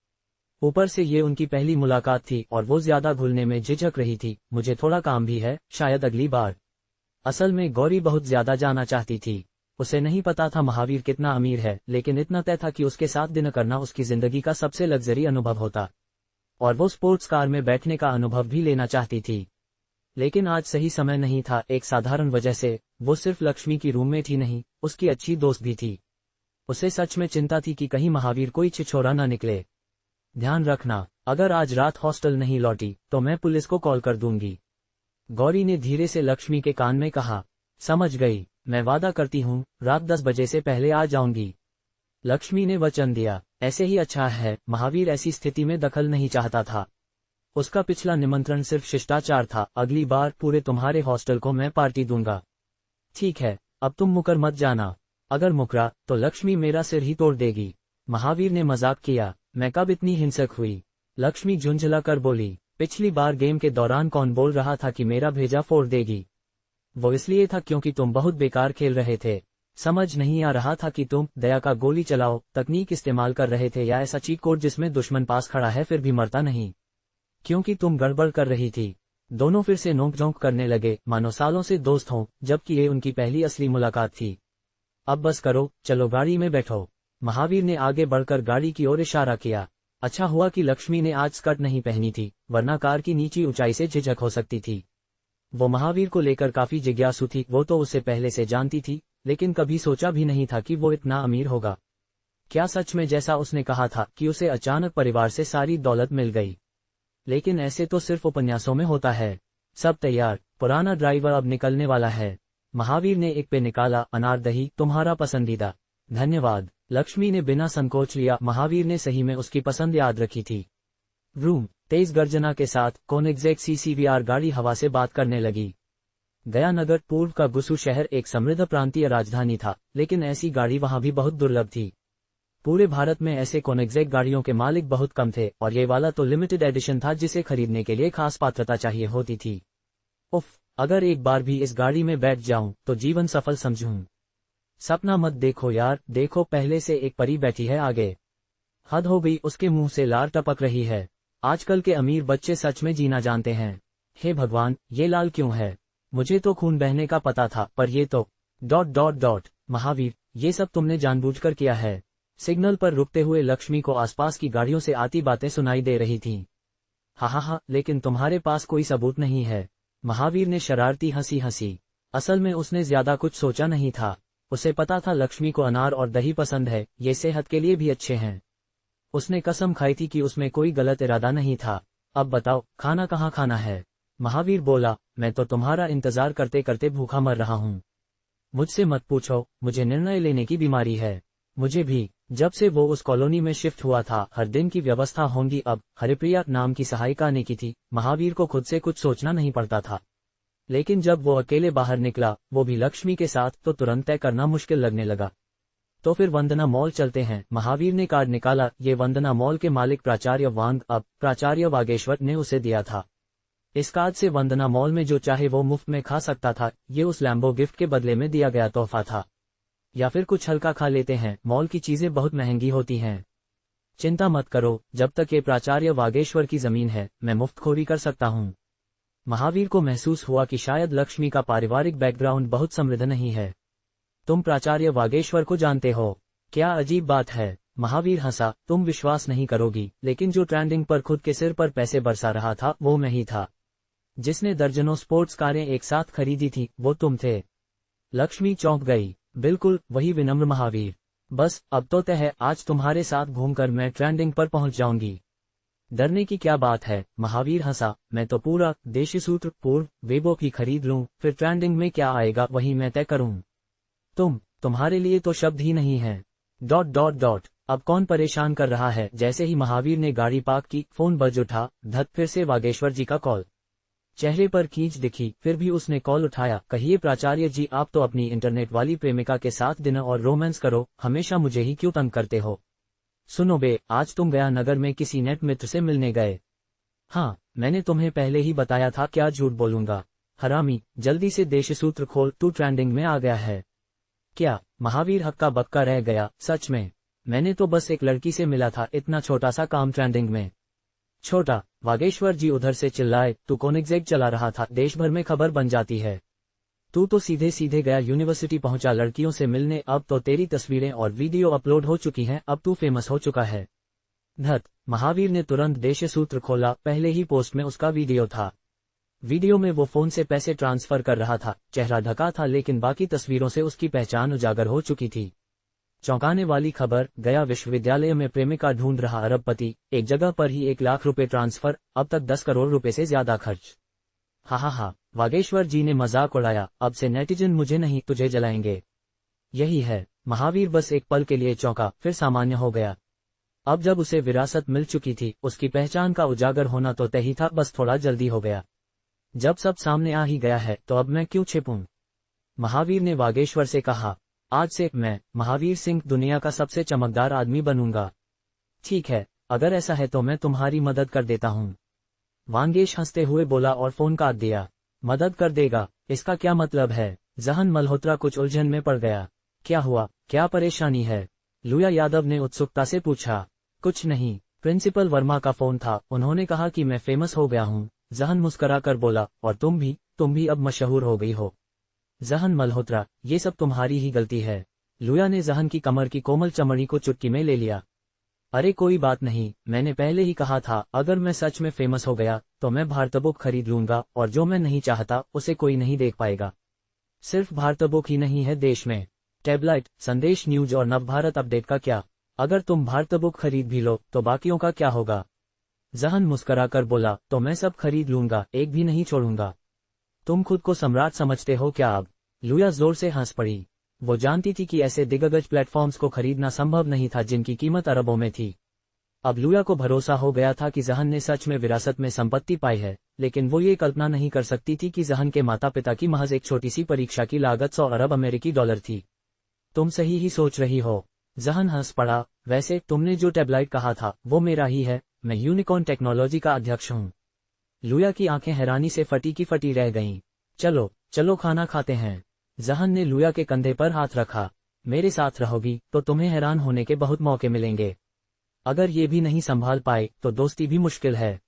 ऊपर से ये उनकी पहली मुलाकात थी और वो ज्यादा घुलने में झिझक रही थी। मुझे थोड़ा काम भी है, शायद अगली बार। असल में गौरी बहुत ज्यादा जाना चाहती थी। उसे नहीं पता था महावीर कितना अमीर है, लेकिन इतना तय था कि उसके साथ डिनर करना उसकी जिंदगी का सबसे लग्जरी अनुभव होता। और वो स्पोर्ट्स कार में बैठने का अनुभव भी लेना चाहती थी। लेकिन आज सही समय नहीं था, एक साधारण वजह से। वो सिर्फ लक्ष्मी की रूममेट ही नहीं, उसकी अच्छी दोस्त भी थी। उसे सच में चिंता थी कि कहीं महावीर कोई छिछोरा न निकले। ध्यान रखना, अगर आज रात हॉस्टल नहीं लौटी तो मैं पुलिस को कॉल कर दूंगी। गौरी ने धीरे से लक्ष्मी के कान में कहा। समझ गई, मैं वादा करती हूँ, रात 10 बजे से पहले आ जाऊंगी। लक्ष्मी ने वचन दिया। ऐसे ही अच्छा है, महावीर ऐसी स्थिति में दखल नहीं चाहता था। उसका पिछला निमंत्रण सिर्फ शिष्टाचार था, अगली बार पूरे तुम्हारे हॉस्टल को मैं पार्टी दूंगा। ठीक है, अब तुम मुकर मत जाना। अगर मुकरा तो लक्ष्मी मेरा सिर ही तोड़ देगी। महावीर ने मजाक किया। मैं कब इतनी हिंसक हुई? लक्ष्मी झुंझला कर बोली। पिछली बार गेम के दौरान कौन बोल रहा था कि मेरा भेजा फोड़ देगी? वो इसलिए था क्योंकि तुम बहुत बेकार खेल रहे थे। समझ नहीं आ रहा था कि तुम दया का गोली चलाओ तकनीक इस्तेमाल कर रहे थे या ऐसा चीट कोड जिसमें दुश्मन पास खड़ा है फिर भी मरता नहीं। क्योंकि तुम गड़बड़ कर रही थी। दोनों फिर से नोक झोंक करने लगे मानो सालों से दोस्त हों, जबकि ये उनकी पहली असली मुलाकात थी। अब बस करो, चलो गाड़ी में बैठो। महावीर ने आगे बढ़कर गाड़ी की ओर इशारा किया। अच्छा हुआ कि लक्ष्मी ने आज स्कर्ट नहीं पहनी थी, वरना कार की नीची ऊंचाई से झिझक हो सकती थी। वो महावीर को लेकर काफी जिज्ञासु थी। वो तो उसे पहले से जानती थी, लेकिन कभी सोचा भी नहीं था कि वो इतना अमीर होगा। क्या सच में जैसा उसने कहा था कि उसे अचानक परिवार से सारी दौलत मिल गई? लेकिन ऐसे तो सिर्फ उपन्यासों में होता है। सब तैयार, पुराना ड्राइवर अब निकलने वाला है। महावीर ने एक पे निकाला। अनार दही तुम्हारा पसंदीदा। धन्यवाद। लक्ष्मी ने बिना संकोच लिया। महावीर ने सही में उसकी पसंद याद रखी थी। रूम तेज गर्जना के साथ कोनिग्सेक CCVR गाड़ी हवा से बात करने लगी। गया नगर पूर्व का गुसु शहर एक समृद्ध प्रांतीय राजधानी था, लेकिन ऐसी गाड़ी वहां भी बहुत दुर्लभ थी। पूरे भारत में ऐसे कोनिग्सेक गाड़ियों के मालिक बहुत कम थे और ये वाला तो लिमिटेड एडिशन था जिसे खरीदने के लिए खास पात्रता चाहिए होती थी। उफ, अगर एक बार भी इस गाड़ी में बैठ जाऊं तो जीवन सफल समझूं। सपना मत देखो यार, देखो पहले से एक परी बैठी है आगे। हद हो गई, उसके मुंह से लार टपक रही है। आजकल के अमीर बच्चे सच में जीना जानते हैं। हे भगवान, ये लाल क्यों है? मुझे तो खून बहने का पता था, पर ये तो... ... महावीर, ये सब तुमने जानबूझकर किया है। सिग्नल पर रुकते हुए लक्ष्मी को आसपास की गाड़ियों से आती बातें सुनाई दे रही थीं। हा, लेकिन तुम्हारे पास कोई सबूत नहीं है। महावीर ने शरारती हंसी हंसी। असल में उसने ज्यादा कुछ सोचा नहीं था। उसे पता था लक्ष्मी को अनार और दही पसंद है, ये सेहत के लिए भी अच्छे हैं। उसने कसम खाई थी कि उसमें कोई गलत इरादा नहीं था। अब बताओ, खाना कहाँ खाना है? महावीर बोला, मैं तो तुम्हारा इंतजार करते करते भूखा मर रहा हूँ। मुझसे मत पूछो, मुझे निर्णय लेने की बीमारी है। मुझे भी। जब से वो उस कॉलोनी में शिफ्ट हुआ था, हर दिन की व्यवस्था होंगी अब। हरिप्रिया नाम की सहायिका ने की थी। महावीर को खुद से कुछ सोचना नहीं पड़ता था। लेकिन जब वो अकेले बाहर निकला, वो भी लक्ष्मी के साथ, तो तुरंत तय करना मुश्किल लगने लगा। तो फिर वंदना मॉल चलते हैं। महावीर ने कार्ड निकाला। ये वंदना मॉल के मालिक प्राचार्य वांग, अब प्राचार्य वागेश्वर ने उसे दिया था। इस कार्ड से वंदना मॉल में जो चाहे वो मुफ्त में खा सकता था। ये उस लैम्बो गिफ्ट के बदले में दिया गया तोहफा था। या फिर कुछ हल्का खा लेते हैं, मॉल की चीजें बहुत महंगी होती हैं। चिंता मत करो, जब तक ये प्राचार्य वागेश्वर की जमीन है, मैं मुफ्तखोरी कर सकता हूँ। महावीर को महसूस हुआ कि शायद लक्ष्मी का पारिवारिक बैकग्राउंड बहुत समृद्ध नहीं है। तुम प्राचार्य वागेश्वर को जानते हो? क्या अजीब बात है। महावीर हंसा। तुम विश्वास नहीं करोगी, लेकिन जो ट्रेंडिंग पर खुद के सिर पर पैसे बरसा रहा था वो मैं ही था। जिसने दर्जनों स्पोर्ट्स कारें एक साथ खरीदी थी, वो तुम थे। लक्ष्मी चौंक गई। बिल्कुल वही विनम्र महावीर। बस अब तो तय है, आज तुम्हारे साथ घूमकर मैं ट्रेंडिंग पर पहुंच जाऊंगी। डरने की क्या बात है? महावीर हंसा। मैं तो पूरा देशी सूत्र पूर्व वेबो भी खरीद लूं, फिर ट्रेंडिंग में क्या आएगा वही मैं तय करूं। तुम्हारे लिए तो शब्द ही नहीं है। ... अब कौन परेशान कर रहा है? जैसे ही महावीर ने गाड़ी पार्क की, फोन बज उठा। धत, फिर से वागेश्वर जी का कॉल। चेहरे पर खींच दिखी, फिर भी उसने कॉल उठाया। कहिए प्राचार्य जी, आप तो अपनी इंटरनेट वाली प्रेमिका के साथ डिनर और रोमांस करो, हमेशा मुझे ही क्यों तंग करते हो? सुनो बे, आज तुम गया नगर में किसी नेट मित्र से मिलने गए? हाँ, मैंने तुम्हें पहले ही बताया था, क्या झूठ बोलूंगा। हरामी, जल्दी से देश सूत्र खोल, तू ट्रेंडिंग में आ गया है। क्या? महावीर हक्का बक्का रह गया। सच में? मैंने तो बस एक लड़की से मिला था, इतना छोटा सा काम ट्रेंडिंग में। छोटा? वागेश्वर जी उधर से चिल्लाए। तू कोनिग्सेक चला रहा था, देश भर में खबर बन जाती है। तू तो सीधे सीधे गया यूनिवर्सिटी पहुंचा लड़कियों से मिलने। अब तो तेरी तस्वीरें और वीडियो अपलोड हो चुकी हैं, अब तू फेमस हो चुका है। धत, महावीर ने तुरंत देश सूत्र खोला। पहले ही पोस्ट में उसका वीडियो था। वीडियो में वो फोन से पैसे ट्रांसफर कर रहा था। चेहरा ढका था, लेकिन बाकी तस्वीरों से उसकी पहचान उजागर हो चुकी थी। चौंकाने वाली खबर, गया विश्वविद्यालय में प्रेमिका ढूंढ रहा अरबपति, एक जगह पर ही 1 लाख रुपए ट्रांसफर, अब तक 10 करोड़ रुपए से ज्यादा खर्च। हा, वागेश्वर जी ने मजाक उड़ाया। अब से नेटिजन मुझे नहीं तुझे जलाएंगे। यही है। महावीर बस एक पल के लिए चौंका, फिर सामान्य हो गया। अब जब उसे विरासत मिल चुकी थी, उसकी पहचान का उजागर होना तो तय ही था, बस थोड़ा जल्दी हो गया। जब सब सामने आ ही गया है तो अब मैं क्यों छिपूं? महावीर ने वागेश्वर से कहा, आज से मैं, महावीर सिंह, दुनिया का सबसे चमकदार आदमी बनूंगा। ठीक है, अगर ऐसा है तो मैं तुम्हारी मदद कर देता हूँ। वांगेश हंसते हुए बोला और फोन काट दिया। मदद कर देगा, इसका क्या मतलब है? जहन मल्होत्रा कुछ उलझन में पड़ गया। क्या हुआ, क्या परेशानी है? लुया यादव ने उत्सुकता से पूछा। कुछ नहीं, प्रिंसिपल वर्मा का फोन था, उन्होंने कहा कि मैं फेमस हो गया हूँ। जहन मुस्करा कर बोला, और तुम भी अब मशहूर हो गई हो। जहन मल्होत्रा, ये सब तुम्हारी ही गलती है। लुया ने जहन की कमर की कोमल चमड़ी को चुटकी में ले लिया। अरे कोई बात नहीं, मैंने पहले ही कहा था, अगर मैं सच में फेमस हो गया तो मैं भारतबुक खरीद लूंगा, और जो मैं नहीं चाहता उसे कोई नहीं देख पाएगा। सिर्फ भारतबुक ही नहीं है देश में, टैबलाइट, संदेश न्यूज और नवभारत अपडेट का क्या? अगर तुम भारतबुक खरीद भी लो तो बाकियों का क्या होगा? जहन मुस्करा कर बोला, तो मैं सब खरीद लूंगा, एक भी नहीं छोड़ूंगा। तुम खुद को सम्राट समझते हो क्या अब? लुया जोर से हंस पड़ी। वो जानती थी कि ऐसे दिग्गज प्लेटफॉर्म्स को खरीदना संभव नहीं था जिनकी कीमत अरबों में थी। अब लुया को भरोसा हो गया था कि जहन ने सच में विरासत में संपत्ति पाई है, लेकिन वो ये कल्पना नहीं कर सकती थी कि जहन के माता पिता की महज एक छोटी सी परीक्षा की लागत 100 अरब अमेरिकी डॉलर थी। तुम सही ही सोच रही हो। जहन हंस पड़ा। वैसे तुमने जो टैबलाइट कहा था वो मेरा ही है, मैं यूनिकॉर्न टेक्नोलॉजी का अध्यक्ष हूँ। लुया की आंखें हैरानी से फटी की फटी रह गईं। चलो चलो खाना खाते हैं। जहन ने लुया के कंधे पर हाथ रखा। मेरे साथ रहोगी तो तुम्हें हैरान होने के बहुत मौके मिलेंगे। अगर ये भी नहीं संभाल पाए तो दोस्ती भी मुश्किल है।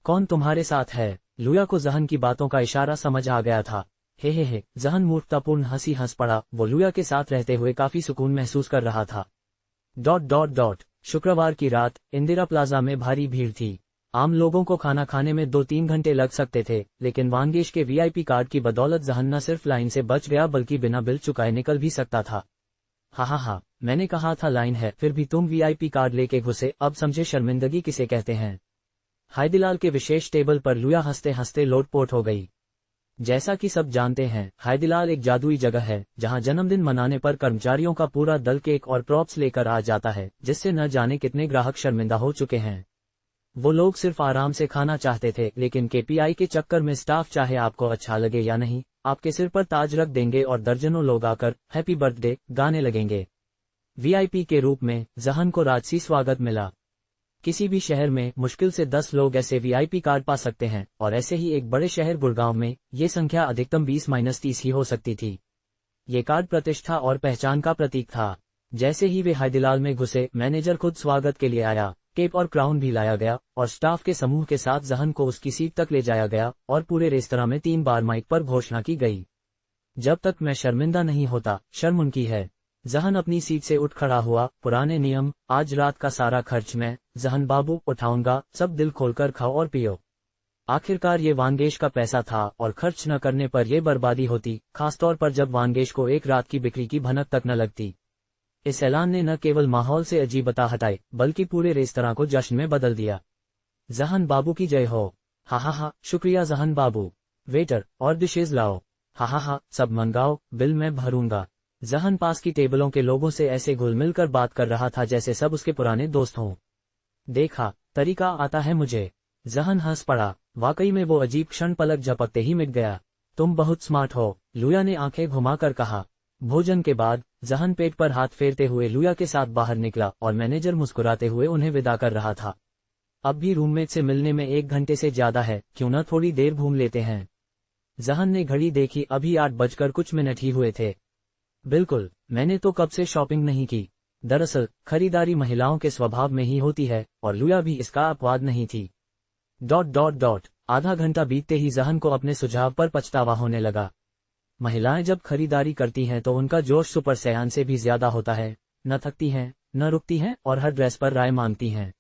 कौन तुम्हारे साथ है? लुया को जहन की बातों का इशारा समझ आ गया था। हे, जहन मूर्खतापूर्ण हंसी हंस पड़ा। वो लुया के साथ रहते हुए काफी सुकून महसूस कर रहा था। ... शुक्रवार की रात इंदिरा प्लाजा में भारी भीड़ थी। आम लोगों को खाना खाने में 2-3 घंटे लग सकते थे, लेकिन वांगेश के वीआईपी कार्ड की बदौलत जहन न सिर्फ लाइन से बच गया बल्कि बिना बिल चुकाए निकल भी सकता था। हा, मैंने कहा था लाइन है, फिर भी तुम वीआईपी कार्ड लेके घुसे, अब समझे शर्मिंदगी किसे कहते हैं। हायदीलाल के विशेष टेबल पर लुया हंसते हंसते लोटपोट हो गई। जैसा कि सब जानते हैं, हायदीलाल एक जादुई जगह है जहां जन्मदिन मनाने पर कर्मचारियों का पूरा दल केक और प्रॉप्स लेकर आ जाता है, जिससे न जाने कितने ग्राहक शर्मिंदा हो चुके हैं। वो लोग सिर्फ आराम से खाना चाहते थे, लेकिन केपीआई के चक्कर में स्टाफ चाहे आपको अच्छा लगे या नहीं, आपके सिर पर ताज रख देंगे और दर्जनों लोग आकर हैप्पी बर्थडे गाने लगेंगे। वीआईपी के रूप में जहन को राजसी स्वागत मिला। किसी भी शहर में मुश्किल से 10 लोग ऐसे वीआईपी कार्ड पा सकते हैं, और ऐसे ही एक बड़े शहर गुड़गांव में ये संख्या अधिकतम 20-30 ही हो सकती थी। ये कार्ड प्रतिष्ठा और पहचान का प्रतीक था। जैसे ही वे हायदीलाल में घुसे, मैनेजर खुद स्वागत के लिए आया, केप और क्राउन भी लाया गया, और स्टाफ के समूह के साथ जहन को उसकी सीट तक ले जाया गया, और पूरे रेस्तरां में 3 बार माइक पर घोषणा की गई, जब तक मैं शर्मिंदा नहीं होता, शर्म उनकी है। जहन अपनी सीट से उठ खड़ा हुआ। पुराने नियम, आज रात का सारा खर्च मैं, जहन बाबू, उठाऊंगा, सब दिल खोलकर खाओ और पियो। आखिरकार ये वांगेश का पैसा था और खर्च न करने पर यह बर्बादी होती, खासतौर पर जब वांगेश को एक रात की बिक्री की भनक तक न लगती। इस ऐलान ने न केवल माहौल से अजीबता हटाई, बल्कि पूरे रेस्तरां को जश्न में बदल दिया। जहन बाबू की जय हो। हा, शुक्रिया जहन बाबू। वेटर, और डिशेज लाओ। हा, सब मंगाओ, बिल मैं भरूंगा। जहन पास की टेबलों के लोगों से ऐसे घुल मिलकर बात कर रहा था जैसे सब उसके पुराने दोस्त हों। देखा, तरीका आता है मुझे। जहन हंस पड़ा। वाकई में वो अजीब क्षण पलक झपकते ही मिट गया। तुम बहुत स्मार्ट हो, लुया ने आंखें घुमाकर कहा। भोजन के बाद जहन पेट पर हाथ फेरते हुए लुया के साथ बाहर निकला, और मैनेजर मुस्कुराते हुए उन्हें विदा कर रहा था। अब भी रूममेट से मिलने में 1 घंटे से ज्यादा है, क्यों न थोड़ी देर घूम लेते हैं। जहन ने घड़ी देखी, अभी 8 बजकर कुछ मिनट ही हुए थे। बिल्कुल, मैंने तो कब से शॉपिंग नहीं की। दरअसल खरीदारी महिलाओं के स्वभाव में ही होती है, और लुया भी इसका अपवाद नहीं थी। ... आधा घंटा बीतते ही जहन को अपने सुझाव पर पछतावा होने लगा। महिलाएं जब खरीदारी करती हैं तो उनका जोश सुपर सयान से भी ज्यादा होता है, न थकती हैं, न रुकती हैं, और हर ड्रेस पर राय मांगती हैं।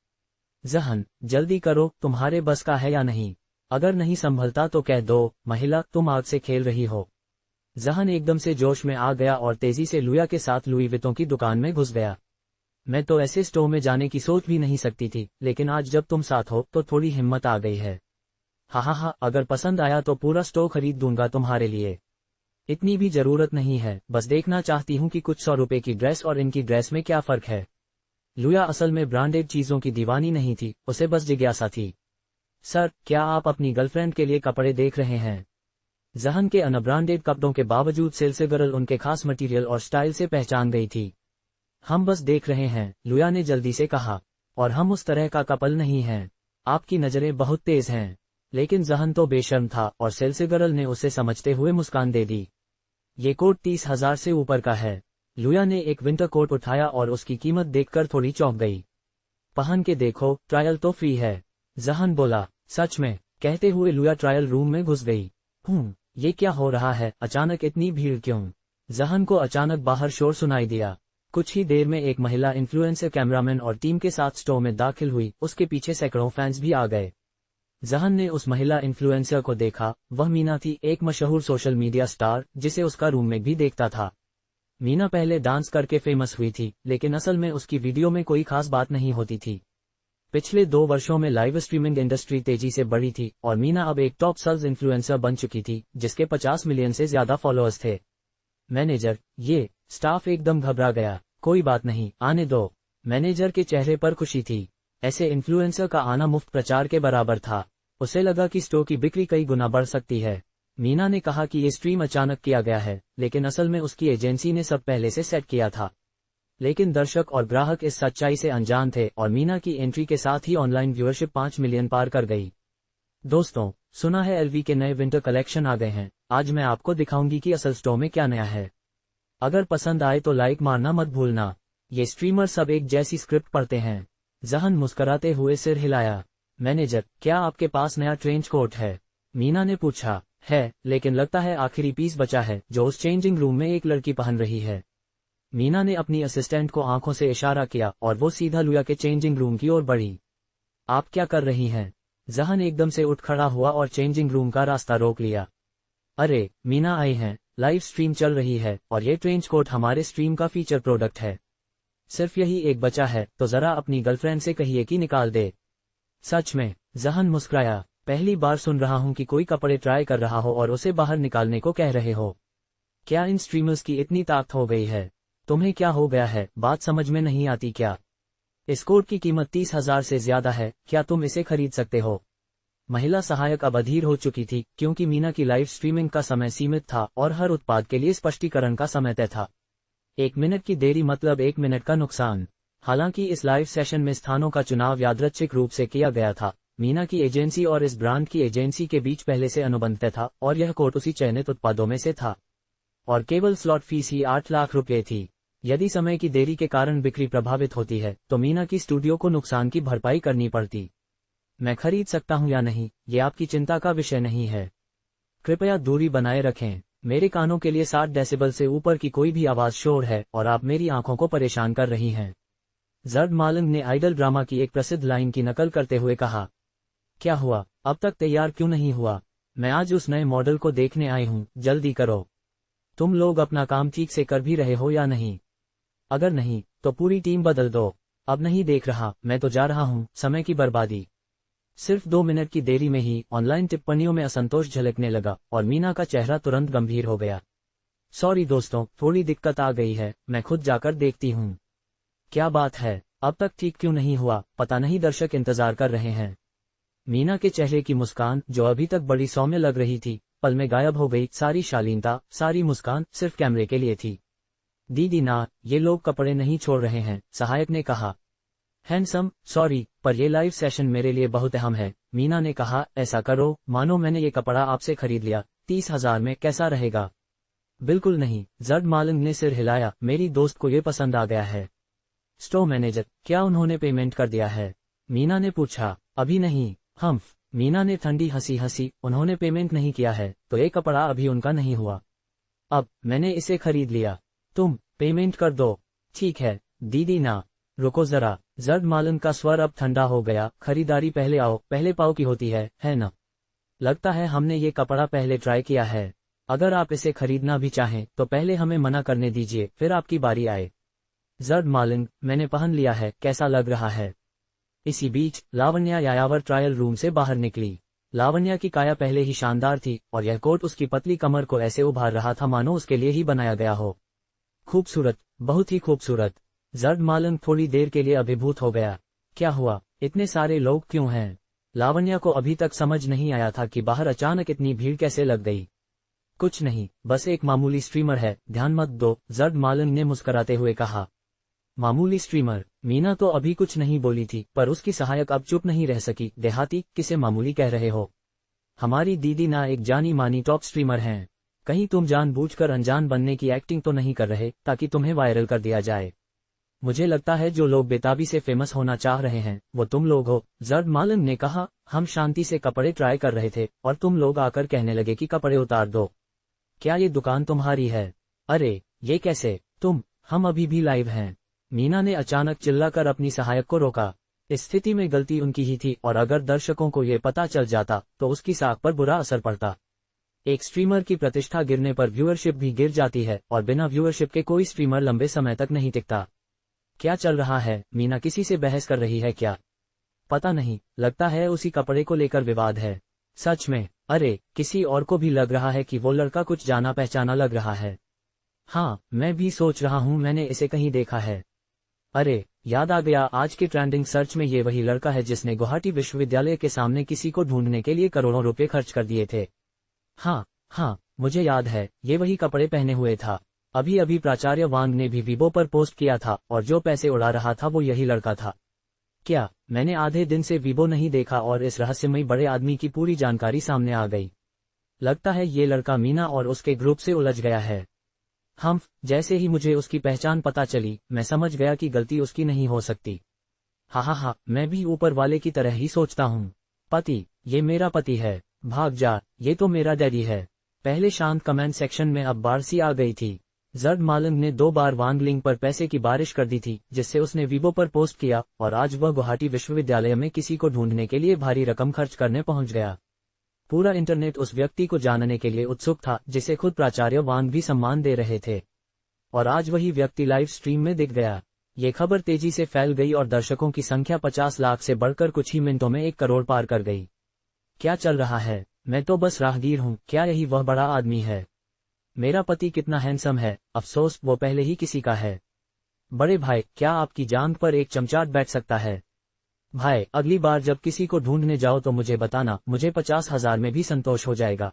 जहन, जल्दी करो, तुम्हारे बस का है या नहीं? अगर नहीं संभलता तो कह दो, महिला, तुम आग से खेल रही हो। जहन एकदम से जोश में आ गया और तेजी से लुया के साथ लुई वितों की दुकान में घुस गया। मैं तो ऐसे स्टोर में जाने की सोच भी नहीं सकती थी, लेकिन आज जब तुम साथ हो तो थोड़ी हिम्मत आ गई है। हा, अगर पसंद आया तो पूरा स्टोर खरीद दूंगा तुम्हारे लिए। इतनी भी जरूरत नहीं है, बस देखना चाहती हूँ कि कुछ 100 रुपए की ड्रेस और इनकी ड्रेस में क्या फर्क है। लुया असल में ब्रांडेड चीजों की दीवानी नहीं थी, उसे बस जिज्ञासा थी। सर, क्या आप अपनी गर्लफ्रेंड के लिए कपड़े देख रहे हैं? जहन के अनब्रांडेड कपड़ों के बावजूद सेल्स गर्ल उनके खास मटेरियल और स्टाइल से पहचान गई थी। हम बस देख रहे हैं, लुया ने जल्दी से कहा। और हम उस तरह का कपल नहीं हैं। आपकी नजरें बहुत तेज हैं। लेकिन जहन तो बेशर्म था और सेल्स गर्ल ने उसे समझते हुए मुस्कान दे दी। ये कोट 30,000 से ऊपर का है। लुया ने एक विंटर कोट उठाया और उसकी कीमत देखकर थोड़ी चौंक गई। पहन के देखो, ट्रायल तो फ्री है। जहन बोला। सच में? कहते हुए लुया ट्रायल रूम में घुस गई। ये क्या हो रहा है? अचानक इतनी भीड़ क्यों? जहन को अचानक बाहर शोर सुनाई दिया। कुछ ही देर में एक महिला इन्फ्लुएंसर कैमरामैन और टीम के साथ स्टोर में दाखिल हुई। उसके पीछे सैकड़ों फैंस भी आ गए। जहन ने उस महिला इन्फ्लुएंसर को देखा। वह मीना थी, एक मशहूर सोशल मीडिया स्टार जिसे उसका रूममेट भी देखता था। मीना पहले डांस करके फेमस हुई थी, लेकिन असल में उसकी वीडियो में कोई खास बात नहीं होती थी। पिछले 2 वर्षों में लाइव स्ट्रीमिंग इंडस्ट्री तेजी से बढ़ी थी और मीना अब एक टॉप सेल्स इन्फ्लुएंसर बन चुकी थी, जिसके 50 मिलियन से ज्यादा फॉलोअर्स थे। मैनेजर, ये स्टाफ एकदम घबरा गया। कोई बात नहीं, आने दो। मैनेजर के चेहरे पर खुशी थी। ऐसे इन्फ्लुएंसर का आना मुफ्त प्रचार के बराबर था। उसे लगा कि स्टोर की बिक्री कई गुना बढ़ सकती है। मीना ने कहा कि ये स्ट्रीम अचानक किया गया है, लेकिन असल में उसकी एजेंसी ने सब पहले से सेट किया था। लेकिन दर्शक और ग्राहक इस सच्चाई से अनजान थे और मीना की एंट्री के साथ ही ऑनलाइन व्यूअरशिप 5 मिलियन पार कर गई। दोस्तों, सुना है एलवी के नए विंटर कलेक्शन आ गए हैं। आज मैं आपको दिखाऊंगी कि असल स्टोर में क्या नया है। अगर पसंद आए तो लाइक मारना मत भूलना। ये स्ट्रीमर सब एक जैसी स्क्रिप्ट पढ़ते हैं। जहन मुस्कुराते हुए सिर हिलाया। मैनेजर, क्या आपके पास नया ट्रेंच कोट है? मीना ने पूछा। है, लेकिन लगता है आखिरी पीस बचा है जो उस चेंजिंग रूम में एक लड़की पहन रही है। मीना ने अपनी असिस्टेंट को आंखों से इशारा किया और वो सीधा लुया के चेंजिंग रूम की ओर बढ़ी। आप क्या कर रही हैं? जहन एकदम से उठ खड़ा हुआ और चेंजिंग रूम का रास्ता रोक लिया। अरे, मीना आई हैं, लाइव स्ट्रीम चल रही है और ये ट्रेंच कोट हमारे स्ट्रीम का फीचर प्रोडक्ट है। सिर्फ यही एक बचा है, तो जरा अपनी गर्लफ्रेंड से कहिए कि निकाल दे। सच में? जहन मुस्कुराया। पहली बार सुन रहा हूं कि कोई कपड़े ट्राई कर रहा हो और उसे बाहर निकालने को कह रहे हो। क्या इन स्ट्रीमर्स की इतनी ताकत हो गई है? तुम्हें क्या हो गया है? बात समझ में नहीं आती क्या? इस कोट की कीमत 30,000 से ज्यादा है, क्या तुम इसे खरीद सकते हो? महिला सहायक अब अधीर हो चुकी थी, क्योंकि मीना की लाइव स्ट्रीमिंग का समय सीमित था और हर उत्पाद के लिए स्पष्टीकरण का समय तय था। 1 मिनट की देरी मतलब 1 मिनट का नुकसान। हालांकि इस लाइव सेशन में स्थानों का चुनाव यादृच्छिक रूप से किया गया था। मीना की एजेंसी और इस ब्रांड की एजेंसी के बीच पहले से अनुबंध तय था और यह कोट उसी चयनित उत्पादों में से था। और केवल स्लॉट फीस ही 8 लाख रुपए थी। यदि समय की देरी के कारण बिक्री प्रभावित होती है तो मीना की स्टूडियो को नुकसान की भरपाई करनी पड़ती। मैं खरीद सकता हूं या नहीं, ये आपकी चिंता का विषय नहीं है। कृपया दूरी बनाए रखें। मेरे कानों के लिए 60 डेसिबल से ऊपर की कोई भी आवाज शोर है और आप मेरी आंखों को परेशान कर रही हैं। जर्ड मालिंग ने आइडल ड्रामा की एक प्रसिद्ध लाइन की नकल करते हुए कहा। क्या हुआ? अब तक तैयार क्यों नहीं हुआ? मैं आज उस नए मॉडल को देखने आई हूं, जल्दी करो। तुम लोग अपना काम ठीक से कर भी रहे हो या नहीं? अगर नहीं, तो पूरी टीम बदल दो। अब नहीं देख रहा, मैं तो जा रहा हूं, समय की बर्बादी। सिर्फ 2 मिनट की देरी में ही ऑनलाइन टिप्पणियों में असंतोष झलकने लगा और मीना का चेहरा तुरंत गंभीर हो गया। सॉरी दोस्तों, थोड़ी दिक्कत आ गई है, मैं खुद जाकर देखती हूँ। क्या बात है, अब तक ठीक क्यों नहीं हुआ? पता नहीं दर्शक इंतजार कर रहे हैं। मीना के चेहरे की मुस्कान, जो अभी तक बड़ी सौम्य लग रही थी, पल में गायब हो गई। सारी शालीनता, सारी मुस्कान सिर्फ कैमरे के लिए थी। दीदी ना, ये लोग कपड़े नहीं छोड़ रहे हैं, सहायक ने कहा। हैंडसम, सॉरी, पर ये लाइव सेशन मेरे लिए बहुत अहम है। मीना ने कहा, ऐसा करो मानो मैंने ये कपड़ा आपसे खरीद लिया। 30,000 में कैसा रहेगा? बिल्कुल नहीं, जर्ड मालिंग ने सिर हिलाया। मेरी दोस्त को ये पसंद आ गया है। स्टोर मैनेजर, क्या उन्होंने पेमेंट कर दिया है? मीना ने पूछा। अभी नहीं। हम्फ, मीना ने ठंडी हंसी हंसी। उन्होंने पेमेंट नहीं किया है तो ये कपड़ा अभी उनका नहीं हुआ। अब मैंने इसे खरीद लिया, तुम पेमेंट कर दो। ठीक है दीदी ना, रुको जरा। जर्ड मालिंग का स्वर अब ठंडा हो गया। खरीदारी पहले आओ पहले पाओ की होती है ना? लगता है हमने ये कपड़ा पहले ट्राई किया है। अगर आप इसे खरीदना भी चाहें तो पहले हमें मना करने दीजिए, फिर आपकी बारी आए। जर्ड मालिंग, मैंने पहन लिया है, कैसा लग रहा है? इसी बीच लावण्या यायावर ट्रायल रूम से बाहर निकली। लावण्या की काया पहले ही शानदार थी और यह कोट उसकी पतली कमर को ऐसे उभार रहा था मानो उसके लिए ही बनाया गया हो। खूबसूरत, बहुत ही खूबसूरत। जर्द मालन थोड़ी देर के लिए अभिभूत हो गया। क्या हुआ, इतने सारे लोग क्यों हैं? लावण्या को अभी तक समझ नहीं आया था कि बाहर अचानक इतनी भीड़ कैसे लग गई। कुछ नहीं, बस एक मामूली स्ट्रीमर है, ध्यान मत दो, जर्द मालन ने मुस्कुराते हुए कहा। मामूली स्ट्रीमर? मीना तो अभी कुछ नहीं बोली थी, पर उसकी सहायक अब चुप नहीं रह सकी। देहाती, किसे मामूली कह रहे हो? हमारी दीदी ना एक जानी मानी टॉप स्ट्रीमर हैं। कहीं तुम जानबूझकर अनजान बनने की एक्टिंग तो नहीं कर रहे ताकि तुम्हें वायरल कर दिया जाए? मुझे लगता है जो लोग बेताबी से फेमस होना चाह रहे हैं वो तुम लोग हो, जर्द मालन ने कहा। हम शांति से कपड़े ट्राई कर रहे थे और तुम लोग आकर कहने लगे कि कपड़े उतार दो। क्या ये दुकान तुम्हारी है? अरे ये कैसे? हम अभी भी लाइव हैं। मीना ने अचानक चिल्लाकर अपनी सहायक को रोका। इस स्थिति में गलती उनकी ही थी और अगर दर्शकों को ये पता चल जाता तो उसकी साख पर बुरा असर पड़ता। एक स्ट्रीमर की प्रतिष्ठा गिरने पर व्यूअरशिप भी गिर जाती है और बिना व्यूअरशिप के कोई स्ट्रीमर लंबे समय तक नहीं टिकता। क्या चल रहा है? मीना किसी से बहस कर रही है क्या? पता नहीं, लगता है उसी कपड़े को लेकर विवाद है। सच में? अरे किसी और को भी लग रहा है कि वो लड़का कुछ जाना पहचाना लग रहा है। हाँ, मैं भी सोच रहा हूँ मैंने इसे कहीं देखा है। अरे याद आ गया, आज के ट्रेंडिंग सर्च में ये वही लड़का है जिसने गुवाहाटी विश्वविद्यालय के सामने किसी को ढूंढने के लिए करोड़ों रुपए खर्च कर दिए थे। हाँ, मुझे याद है, ये वही कपड़े पहने हुए था। अभी अभी प्राचार्य वांग ने भी वीबो पर पोस्ट किया था और जो पैसे उड़ा रहा था वो यही लड़का था। क्या? मैंने आधे दिन से वीबो नहीं देखा और इस रहस्यमयी बड़े आदमी की पूरी जानकारी सामने आ गई। लगता है ये लड़का मीना और उसके ग्रुप से उलझ गया है। जैसे ही मुझे उसकी पहचान पता चली मैं समझ गया कि गलती उसकी नहीं हो सकती। हाँ, मैं भी ऊपर वाले की तरह ही सोचता हूँ। पति? ये मेरा पति है, भाग जा, ये तो मेरा डैडी है। पहले शांत कमेंट सेक्शन में अब बारसी आ गई थी। जर्द मालन ने 2 बार वांग लिंग पर पैसे की बारिश कर दी थी जिससे उसने वीबो पर पोस्ट किया और आज वह गुवाहाटी विश्वविद्यालय में किसी को ढूंढने के लिए भारी रकम खर्च करने पहुंच गया। पूरा इंटरनेट उस व्यक्ति को जानने के लिए उत्सुक था जिसे खुद प्राचार्य वांग भी सम्मान दे रहे थे। और आज वही व्यक्ति लाइव स्ट्रीम में दिख गया। ये खबर तेजी से फैल गई और दर्शकों की संख्या 50 लाख से बढ़कर कुछ ही मिनटों में 1 करोड़ पार कर गई। क्या चल रहा है? मैं तो बस राहगीर हूँ, क्या यही वह बड़ा आदमी है? मेरा पति कितना हैंडसम है, अफसोस वो पहले ही किसी का है। बड़े भाई, क्या आपकी जांघ पर एक चमचाट बैठ सकता है? भाई, अगली बार जब किसी को ढूंढने जाओ तो मुझे बताना, मुझे 50,000 में भी संतोष हो जाएगा।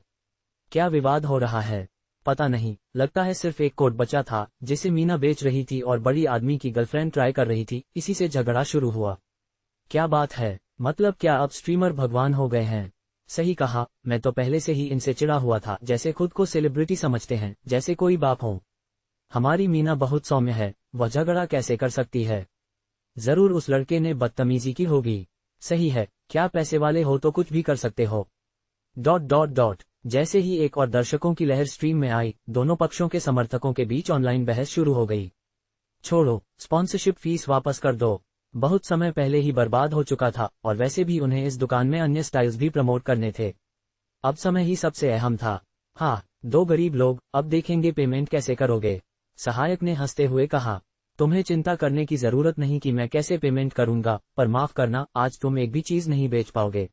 क्या विवाद हो रहा है? पता नहीं, लगता है सिर्फ एक कोट बचा था जिसे मीना बेच रही थी और बड़ी आदमी की गर्लफ्रेंड ट्राई कर रही थी, इसी से झगड़ा शुरू हुआ। क्या बात है? मतलब क्या अब स्ट्रीमर भगवान हो गए हैं? सही कहा, मैं तो पहले से ही इनसे चिढ़ा हुआ था, जैसे खुद को सेलिब्रिटी समझते हैं, जैसे कोई बाप हो। हमारी मीना बहुत सौम्य है, वह झगड़ा कैसे कर सकती है? जरूर उस लड़के ने बदतमीजी की होगी। सही है, क्या पैसे वाले हो तो कुछ भी कर सकते हो। ... जैसे ही एक और दर्शकों की लहर स्ट्रीम में आई, दोनों पक्षों के समर्थकों के बीच ऑनलाइन बहस शुरू हो गई। छोड़ो, स्पॉन्सरशिप फीस वापस कर दो। बहुत समय पहले ही बर्बाद हो चुका था और वैसे भी उन्हें इस दुकान में अन्य स्टाइल्स भी प्रमोट करने थे। अब समय ही सबसे अहम था। हाँ, 2 गरीब लोग, अब देखेंगे पेमेंट कैसे करोगे। सहायक ने हंसते हुए कहा, तुम्हें चिंता करने की जरूरत नहीं कि मैं कैसे पेमेंट करूंगा, पर माफ करना, आज तुम एक भी चीज नहीं बेच पाओगे।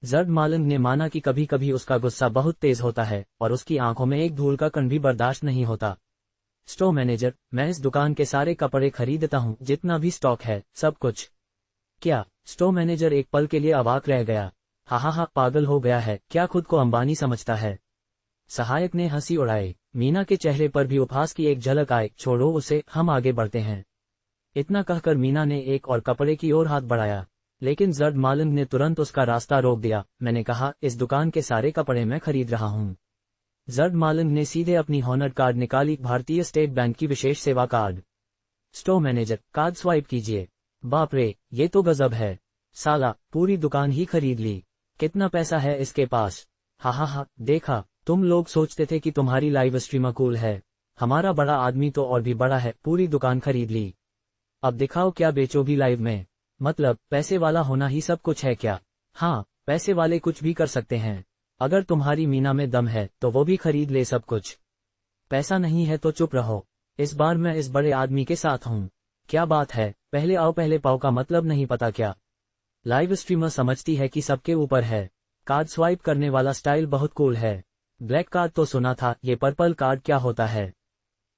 जर्द मालन ने माना कि कभी कभी उसका गुस्सा बहुत तेज होता है और उसकी आंखों में एक धूल का कण भी बर्दाश्त नहीं होता। स्टोर मैनेजर, मैं इस दुकान के सारे कपड़े खरीदता हूँ, जितना भी स्टॉक है, सब कुछ। क्या? स्टोर मैनेजर एक पल के लिए अवाक रह गया। हाँ, पागल हो गया है, क्या खुद को अंबानी समझता है? सहायक ने हंसी उड़ाई। मीना के चेहरे पर भी उपहास की एक झलक आई। छोड़ो उसे, हम आगे बढ़ते हैं। इतना कहकर मीना ने एक और कपड़े की ओर हाथ बढ़ाया, लेकिन जर्द मालन ने तुरंत उसका रास्ता रोक दिया। मैंने कहा, इस दुकान के सारे कपड़े मैं खरीद रहा हूँ। जर्द मालन ने सीधे अपनी हॉनर कार्ड निकाली, भारतीय स्टेट बैंक की विशेष सेवा card. Store manager, card swipe कीजिए। बाप रे, ये तो गजब है। साला, पूरी दुकान ही खरीद ली। कितना पैसा है इसके पास? हाँ, देखा, तुम लोग सोचते थे कि तुम्हारी लाइव स्ट्रीमर कूल है, हमारा बड़ा आदमी तो और भी बड़ा है, पूरी दुकान खरीद ली। अब दिखाओ क्या बेचोगी लाइव में। मतलब पैसे वाला होना ही सब कुछ है क्या? हाँ, पैसे वाले कुछ भी कर सकते हैं। अगर तुम्हारी मीना में दम है तो वो भी खरीद ले सब कुछ। पैसा नहीं है तो चुप रहो, इस बार मैं इस बड़े आदमी के साथ हूँ। क्या बात है, पहले आओ पहले पाओ का मतलब नहीं पता क्या? लाइव स्ट्रीमर समझती है कि सबके ऊपर है। कार्ड स्वाइप करने वाला स्टाइल बहुत कूल है। ब्लैक कार्ड तो सुना था, ये पर्पल कार्ड क्या होता है?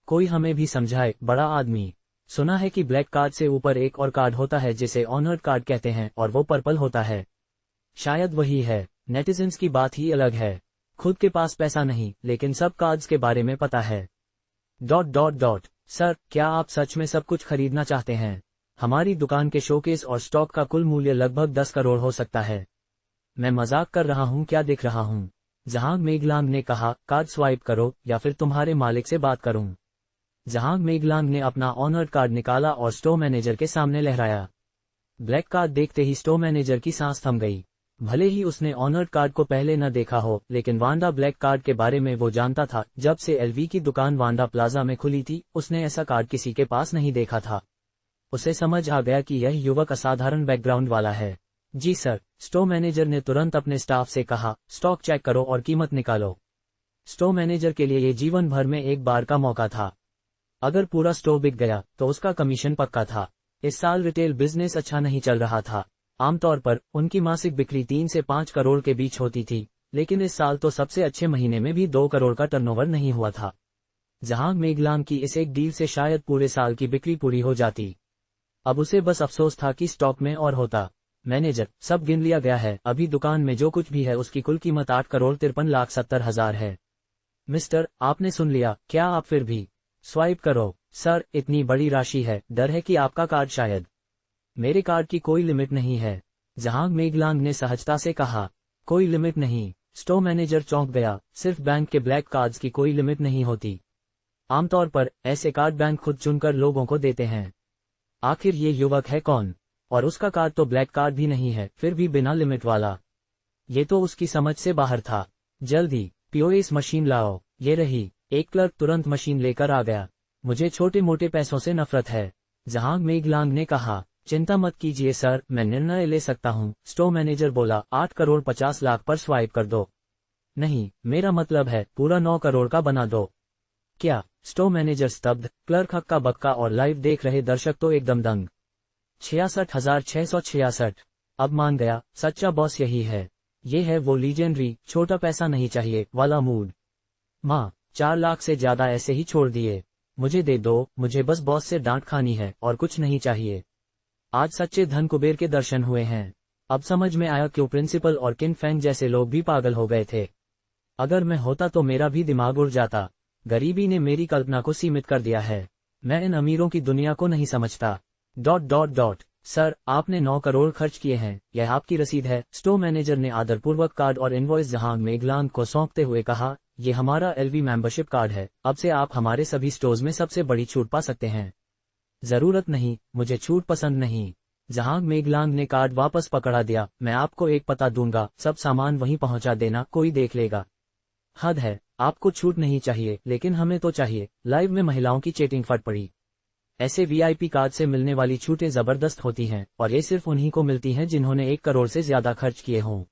कोई हमें भी समझाए, बड़ा आदमी। सुना है कि ब्लैक कार्ड से ऊपर एक और कार्ड होता है जिसे ऑनर्ड कार्ड कहते हैं और वो पर्पल होता है। शायद वही है। नेटिजन्स की बात ही अलग है। खुद के पास पैसा नहीं, लेकिन सब कार्ड्स के बारे में पता है। ... सर, क्या आप सच में सब कुछ खरीदना चाहते हैं? हमारी दुकान के शोकेस और स्टॉक का कुल मूल्य लगभग 10 करोड़ हो सकता है। मैं मजाक कर रहा हूँ, क्या देख रहा हूँ? जहांग मेघलांग ने कहा, कार्ड स्वाइप करो या फिर तुम्हारे मालिक से बात करूं। जहांग मेघलांग ने अपना ऑनर्ड कार्ड निकाला और स्टोर मैनेजर के सामने लहराया। ब्लैक कार्ड देखते ही स्टोर मैनेजर की सांस थम गई। भले ही उसने ऑनर्ड कार्ड को पहले न देखा हो, लेकिन वांडा ब्लैक कार्ड के बारे में वो जानता था। जब से एलवी की दुकान वांडा प्लाजा में खुली थी, उसने ऐसा कार्ड किसी के पास नहीं देखा था। उसे समझ आ गया कि यह युवक असाधारण बैकग्राउंड वाला है। जी सर, स्टोर मैनेजर ने तुरंत अपने स्टाफ से कहा, स्टॉक चेक करो और कीमत निकालो। स्टोर मैनेजर के लिए ये जीवन भर में एक बार का मौका था। अगर पूरा स्टोर बिक गया तो उसका कमीशन पक्का था। इस साल रिटेल बिजनेस अच्छा नहीं चल रहा था। आमतौर पर उनकी मासिक बिक्री 3 से 5 करोड़ के बीच होती थी, लेकिन इस साल तो सबसे अच्छे महीने में भी 2 करोड़ का टर्नओवर नहीं हुआ था। जहांग मेघलांग की इस एक डील से शायद पूरे साल की बिक्री पूरी हो जाती। अब उसे बस अफसोस था कि स्टॉक में और होता। मैनेजर, सब गिन लिया गया है। अभी दुकान में जो कुछ भी है उसकी कुल कीमत 8,53,70,000 है। मिस्टर, आपने सुन लिया, क्या आप फिर भी स्वाइप करो? सर, इतनी बड़ी राशि है, डर है कि आपका कार्ड शायद। मेरे कार्ड की कोई लिमिट नहीं है। जहांग मेघलांग ने सहजता से कहा। कोई लिमिट नहीं? स्टोर मैनेजर चौंक गया। सिर्फ बैंक के ब्लैक कार्ड्स की कोई लिमिट नहीं होती। आमतौर पर ऐसे कार्ड बैंक खुद चुनकर लोगों को देते हैं। आखिर ये युवक है कौन? और उसका कार्ड तो ब्लैक कार्ड भी नहीं है, फिर भी बिना लिमिट वाला। ये तो उसकी समझ से बाहर था। जल्दी पीओएस मशीन लाओ। ये रही। एक क्लर्क तुरंत मशीन लेकर आ गया। मुझे छोटे मोटे पैसों से नफरत है, जहांग मेघलांग ने कहा। चिंता मत कीजिए सर, मैं निर्णय ले सकता हूँ। स्टोर मैनेजर बोला, 8,50,00,000 पर स्वाइप कर दो। नहीं, मेरा मतलब है पूरा 9 करोड़ का बना दो। क्या? स्टोर मैनेजर स्तब्ध, क्लर्क हक्का बक्का और लाइव देख रहे दर्शक तो एकदम दंग। 66,666। अब मान गया, सच्चा बॉस यही है। ये है वो लीजेंडरी छोटा पैसा नहीं चाहिए वाला मूड। माँ, 4 लाख से ज्यादा ऐसे ही छोड़ दिए। मुझे दे दो, मुझे बस बॉस से डांट खानी है और कुछ नहीं चाहिए। आज सच्चे धन कुबेर के दर्शन हुए हैं। अब समझ में आया क्यों प्रिंसिपल और किन फैंग जैसे लोग भी पागल हो गए थे। अगर मैं होता तो मेरा भी दिमाग उड़ जाता। गरीबी ने मेरी कल्पना को सीमित कर दिया है। मैं इन अमीरों की दुनिया को नहीं समझता। ... सर, आपने 9 करोड़ खर्च किए हैं, यह आपकी रसीद है। स्टोर मैनेजर ने आदरपूर्वक कार्ड और इनवॉइस जहांग मेघलांग को सौंपते हुए कहा, ये हमारा एलवी मेंबरशिप कार्ड है। अब से आप हमारे सभी स्टोर्स में सबसे बड़ी छूट पा सकते हैं। जरूरत नहीं, मुझे छूट पसंद नहीं। जहांग मेघलांग ने कार्ड वापस पकड़ा दिया। मैं आपको एक पता दूंगा, सब सामान वहीं पहुंचा देना, कोई देख लेगा। हद है, आपको छूट नहीं चाहिए, लेकिन हमें तो चाहिए। लाइव में महिलाओं की चेटिंग फट पड़ी। ऐसे वीआईपी कार्ड से मिलने वाली छूटें जबरदस्त होती हैं, और ये सिर्फ उन्हीं को मिलती हैं जिन्होंने 1 करोड़ से ज्यादा खर्च किए हों।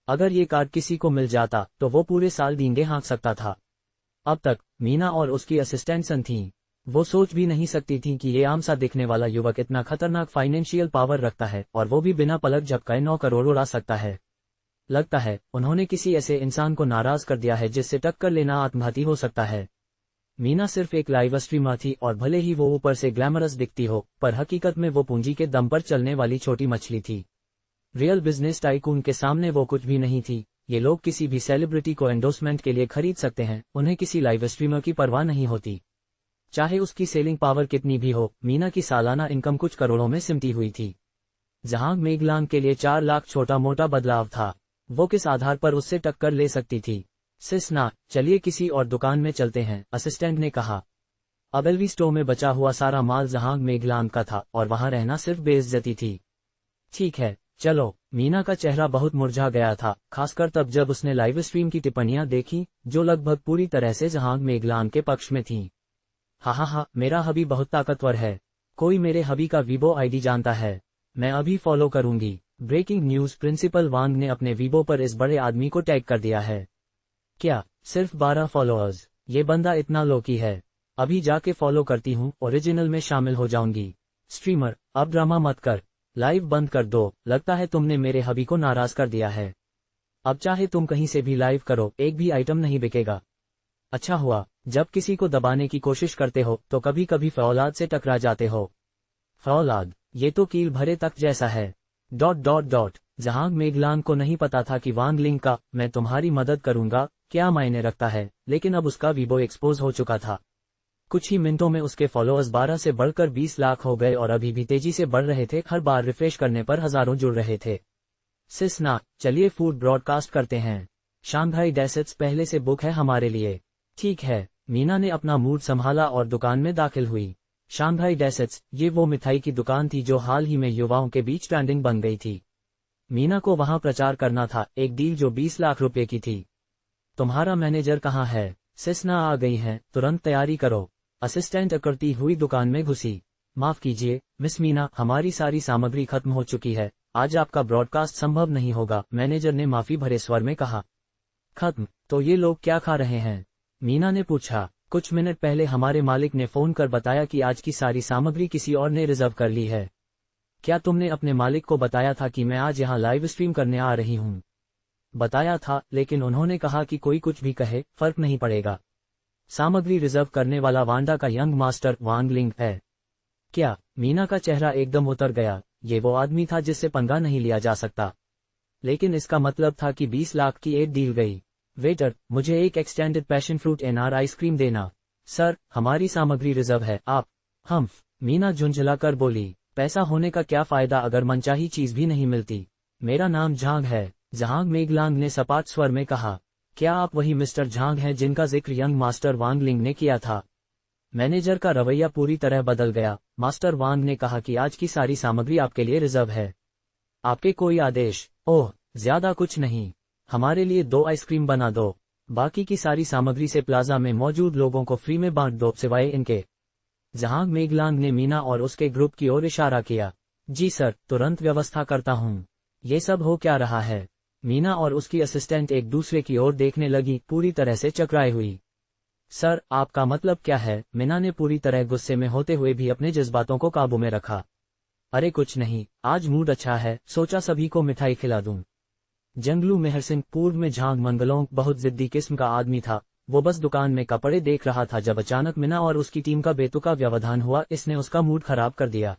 अगर ये कार्ड किसी को मिल जाता तो वो पूरे साल डींगे हाँक सकता था। अब तक मीना और उसकी असिस्टेंट सन थीं। वो सोच भी नहीं सकती थी कि ये आम सा दिखने वाला युवक इतना खतरनाक फाइनेंशियल पावर रखता है, और वो भी बिना पलक झपकाए 9 करोड़ उड़ा सकता है। लगता है उन्होंने किसी ऐसे इंसान को नाराज कर दिया है जिससे टक्कर लेना आत्मघाती हो सकता है। मीना सिर्फ एक लाइव स्ट्रीमर थी, और भले ही वो ऊपर से ग्लैमरस दिखती हो, पर हकीकत में वो पूंजी के दम पर चलने वाली छोटी मछली थी। रियल बिजनेस टाइकून के सामने वो कुछ भी नहीं थी। ये लोग किसी भी सेलिब्रिटी को एंडोर्समेंट के लिए खरीद सकते हैं, उन्हें किसी लाइव स्ट्रीमर की परवाह नहीं होती। चाहे उसकी सेलिंग पावर कितनी भी हो। मीना की सालाना इनकम कुछ करोड़ों में सिमटी हुई थी। जहांग मेघलांग के लिए 4 लाख छोटा मोटा बदलाव था। वो किस आधार पर उससे टक्कर ले सकती थी? सिस्ना, चलिए किसी और दुकान में चलते हैं, असिस्टेंट ने कहा। अब एलवी स्टोर में बचा हुआ सारा माल जहांग मेघलांग का था, और वहां रहना सिर्फ बेइज्जती थी। ठीक है, चलो। मीना का चेहरा बहुत मुरझा गया था, खासकर तब जब उसने लाइव स्ट्रीम की टिप्पणियां देखी, जो लगभग पूरी तरह से जहांग मेघलांग के पक्ष में थीं। हा, मेरा हबी बहुत ताकतवर है। कोई मेरे हबी का वीबो आईडी जानता है? मैं अभी फॉलो करूंगी। ब्रेकिंग न्यूज, प्रिंसिपल वांग ने अपने वीबो पर इस बड़े आदमी को टैग कर दिया है। क्या सिर्फ 12 फॉलोअर्स? ये बंदा इतना लोकी है। अभी जाके फॉलो करती हूँ, ओरिजिनल में शामिल हो जाऊंगी। स्ट्रीमर, अब ड्रामा मत कर, लाइव बंद कर दो। लगता है तुमने मेरे हबी को नाराज कर दिया है। अब चाहे तुम कहीं से भी लाइव करो, एक भी आइटम नहीं बिकेगा। अच्छा हुआ, जब किसी को दबाने की कोशिश करते हो तो कभी कभी फौलाद से टकरा जाते हो। फौलाद, ये तो कील भरे तक जैसा है। ... जहांग मेघलांग को नहीं पता था कि वांग लिंग का "मैं तुम्हारी मदद करूंगा" क्या मायने रखता है, लेकिन अब उसका वीबो एक्सपोज हो चुका था। कुछ ही मिनटों में उसके फॉलोअर्स 12 से बढ़कर 20 लाख हो गए और अभी भी तेजी से बढ़ रहे थे। हर बार रिफ्रेश करने पर हजारों जुड़ रहे थे। सिस्ना, चलिए फूड ब्रॉडकास्ट करते हैं। शांघाई डेसर्ट्स पहले से बुक है हमारे लिए। ठीक है। मीना ने अपना मूड संभाला और दुकान में दाखिल हुई। शांघाई डेसर्ट्स, ये वो मिठाई की दुकान थी जो हाल ही में युवाओं के बीच ट्रेंडिंग बन गई थी। मीना को वहां प्रचार करना था, एक डील जो 20 लाख रुपए की थी। तुम्हारा मैनेजर कहाँ है? सिस्ना आ गई हैं, तुरंत तैयारी करो। असिस्टेंट अकड़ती हुई दुकान में घुसी। माफ कीजिए मिस मीना, हमारी सारी सामग्री खत्म हो चुकी है, आज आपका ब्रॉडकास्ट संभव नहीं होगा, मैनेजर ने माफी भरे स्वर में कहा। खत्म? तो ये लोग क्या खा रहे हैं? मीना ने पूछा। कुछ मिनट पहले हमारे मालिक ने फोन कर बताया कि आज की सारी सामग्री किसी और ने रिजर्व कर ली है। क्या तुमने अपने मालिक को बताया था कि मैं आज यहाँ लाइव स्ट्रीम करने आ रही हूँ? बताया था, लेकिन उन्होंने कहा कि कोई कुछ भी कहे फर्क नहीं पड़ेगा। सामग्री रिजर्व करने वाला वांडा का यंग मास्टर वांग लिंग है क्या? मीना का चेहरा एकदम उतर गया। ये वो आदमी था जिससे पंगा नहीं लिया जा सकता। लेकिन इसका मतलब था कि 20 लाख की एक डील गई। वेटर, मुझे एक एक्सटेंडेड पैशन फ्रूट एनआर आइसक्रीम देना। सर, हमारी सामग्री रिजर्व है, आप। हम्फ, मीना झुंझला कर बोली। पैसा होने का क्या फायदा अगर मनचाही चीज भी नहीं मिलती। मेरा नाम झांग है, जहांग मेघलांग ने सपाट स्वर में कहा। क्या आप वही मिस्टर झांग हैं जिनका जिक्र यंग मास्टर वांग लिंग ने किया था? मैनेजर का रवैया पूरी तरह बदल गया। मास्टर वांग ने कहा कि आज की सारी सामग्री आपके लिए रिजर्व है। आपके कोई आदेश? ओह, ज्यादा कुछ नहीं, हमारे लिए 2 आइसक्रीम बना दो, बाकी की सारी सामग्री से प्लाजा में मौजूद लोगों को फ्री में बांट दो सिवाय इनके। जहांग मेघलांग ने मीना और उसके ग्रुप की ओर इशारा किया। जी सर, तुरंत व्यवस्था करता हूँ। ये सब हो क्या रहा है? मीना और उसकी असिस्टेंट एक दूसरे की ओर देखने लगी, पूरी तरह से चकराई हुई। सर, आपका मतलब क्या है? मीना ने पूरी तरह गुस्से में होते हुए भी अपने जज्बातों को काबू में रखा। अरे कुछ नहीं, आज मूड अच्छा है, सोचा सभी को मिठाई खिला दूं। जंगलू मेहर सिंह, पूर्व में झांग मंगलों, बहुत जिद्दी किस्म का आदमी था। वो बस दुकान में कपड़े देख रहा था जब अचानक मीना और उसकी टीम का बेतुका व्यवधान हुआ। इसने उसका मूड खराब कर दिया।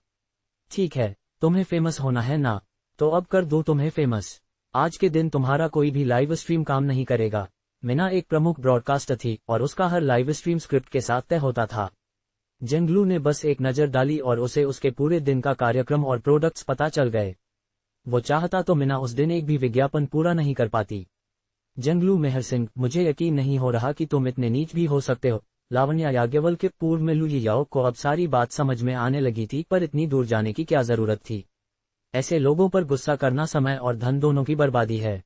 ठीक है, तुम्हें फेमस होना है ना, तो अब कर दो तुम्हें फेमस। आज के दिन तुम्हारा कोई भी लाइव स्ट्रीम काम नहीं करेगा। मीना एक प्रमुख ब्रॉडकास्टर थी और उसका हर लाइव स्ट्रीम स्क्रिप्ट के साथ तय होता था। जंगलू ने बस एक नज़र डाली और उसे उसके पूरे दिन का कार्यक्रम और प्रोडक्ट्स पता चल गए। वो चाहता तो मीना उस दिन एक भी विज्ञापन पूरा नहीं कर पाती। जंगलू मेहर सिंह, मुझे यकीन नहीं हो रहा कि तुम इतने नीच भी हो सकते हो। लावण्या याज्ञवल्क्य के पूर्व में लुई याओ को अब सारी बात समझ में आने लगी थी, पर इतनी दूर जाने की क्या जरूरत थी? ऐसे लोगों पर गुस्सा करना समय और धन दोनों की बर्बादी है।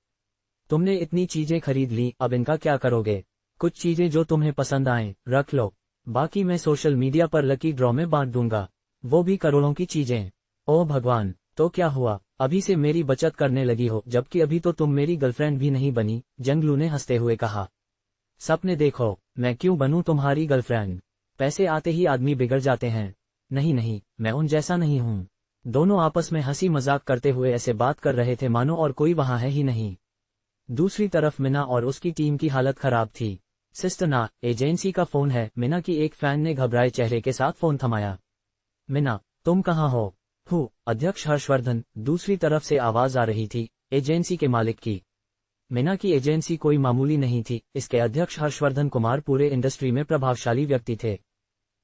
तुमने इतनी चीजें खरीद ली, अब इनका क्या करोगे? कुछ चीजें जो तुम्हें पसंद आएं, रख लो, बाकी मैं सोशल मीडिया पर लकी ड्रॉ में बांट दूंगा, वो भी करोड़ों की चीजें। ओह भगवान, तो क्या हुआ, अभी से मेरी बचत करने लगी हो, जबकि अभी तो तुम मेरी गर्लफ्रेंड भी नहीं बनी, जंगलू ने हंसते हुए कहा। सपने देखो, मैं क्यों बनूं तुम्हारी गर्लफ्रेंड? पैसे आते ही आदमी बिगड़ जाते हैं। नहीं नहीं, मैं उन जैसा नहीं हूँ। दोनों आपस में हंसी मजाक करते हुए ऐसे बात कर रहे थे मानो और कोई वहां है ही नहीं। दूसरी तरफ मीना और उसकी टीम की हालत खराब थी। सिस्टर ना, एजेंसी का फोन है, मीना की एक फैन ने घबराए चेहरे के साथ फोन थमाया। मीना, तुम कहाँ हो? अध्यक्ष हर्षवर्धन, दूसरी तरफ से आवाज आ रही थी, एजेंसी के मालिक की। मीना की एजेंसी कोई मामूली नहीं थी, इसके अध्यक्ष हर्षवर्धन कुमार पूरे इंडस्ट्री में प्रभावशाली व्यक्ति थे।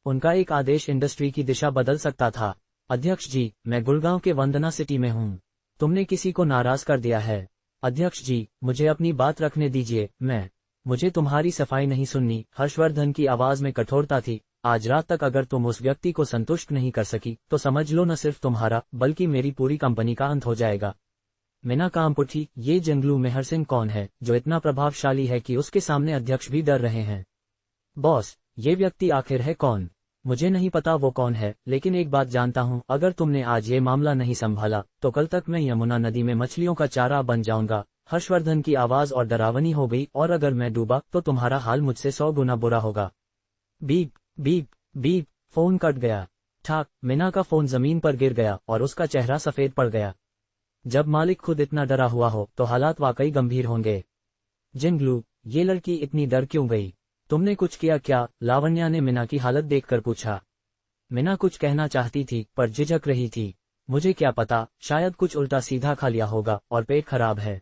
उनका एक आदेश इंडस्ट्री की दिशा बदल सकता था। अध्यक्ष जी, मैं गुड़गांव के वंदना सिटी में हूँ, तुमने किसी को नाराज कर दिया है। अध्यक्ष जी, मुझे अपनी बात रखने दीजिए, मुझे तुम्हारी सफाई नहीं सुननी। हर्षवर्धन की आवाज में कठोरता थी। आज रात तक अगर तुम उस व्यक्ति को संतुष्ट नहीं कर सकी तो समझ लो न सिर्फ तुम्हारा बल्कि मेरी पूरी कंपनी का अंत हो जाएगा। मीना काम उठी, ये जंगलू मेहर सिंह कौन है जो इतना प्रभावशाली है कि उसके सामने अध्यक्ष भी डर रहे हैं? बॉस, ये व्यक्ति आखिर है कौन? मुझे नहीं पता वो कौन है, लेकिन एक बात जानता हूँ, अगर तुमने आज ये मामला नहीं संभाला तो कल तक मैं यमुना नदी में मछलियों का चारा बन जाऊंगा। हर्षवर्धन की आवाज और डरावनी हो गई, और अगर मैं डूबा तो तुम्हारा हाल मुझसे 100 गुना बुरा होगा। Beep beep beep, phone cut गया। ठाक, मीना का फोन जमीन पर गिर गया और उसका चेहरा सफेद पड़ गया। जब मालिक खुद इतना डरा हुआ हो तो हालात वाकई गंभीर होंगे। जिंगलू, ये लड़की इतनी डर क्यों गई? तुमने कुछ किया क्या? लावण्या ने मीना की हालत देखकर पूछा। मीना कुछ कहना चाहती थी पर झिझक रही थी। मुझे क्या पता, शायद कुछ उल्टा सीधा खा लिया होगा और पेट खराब है।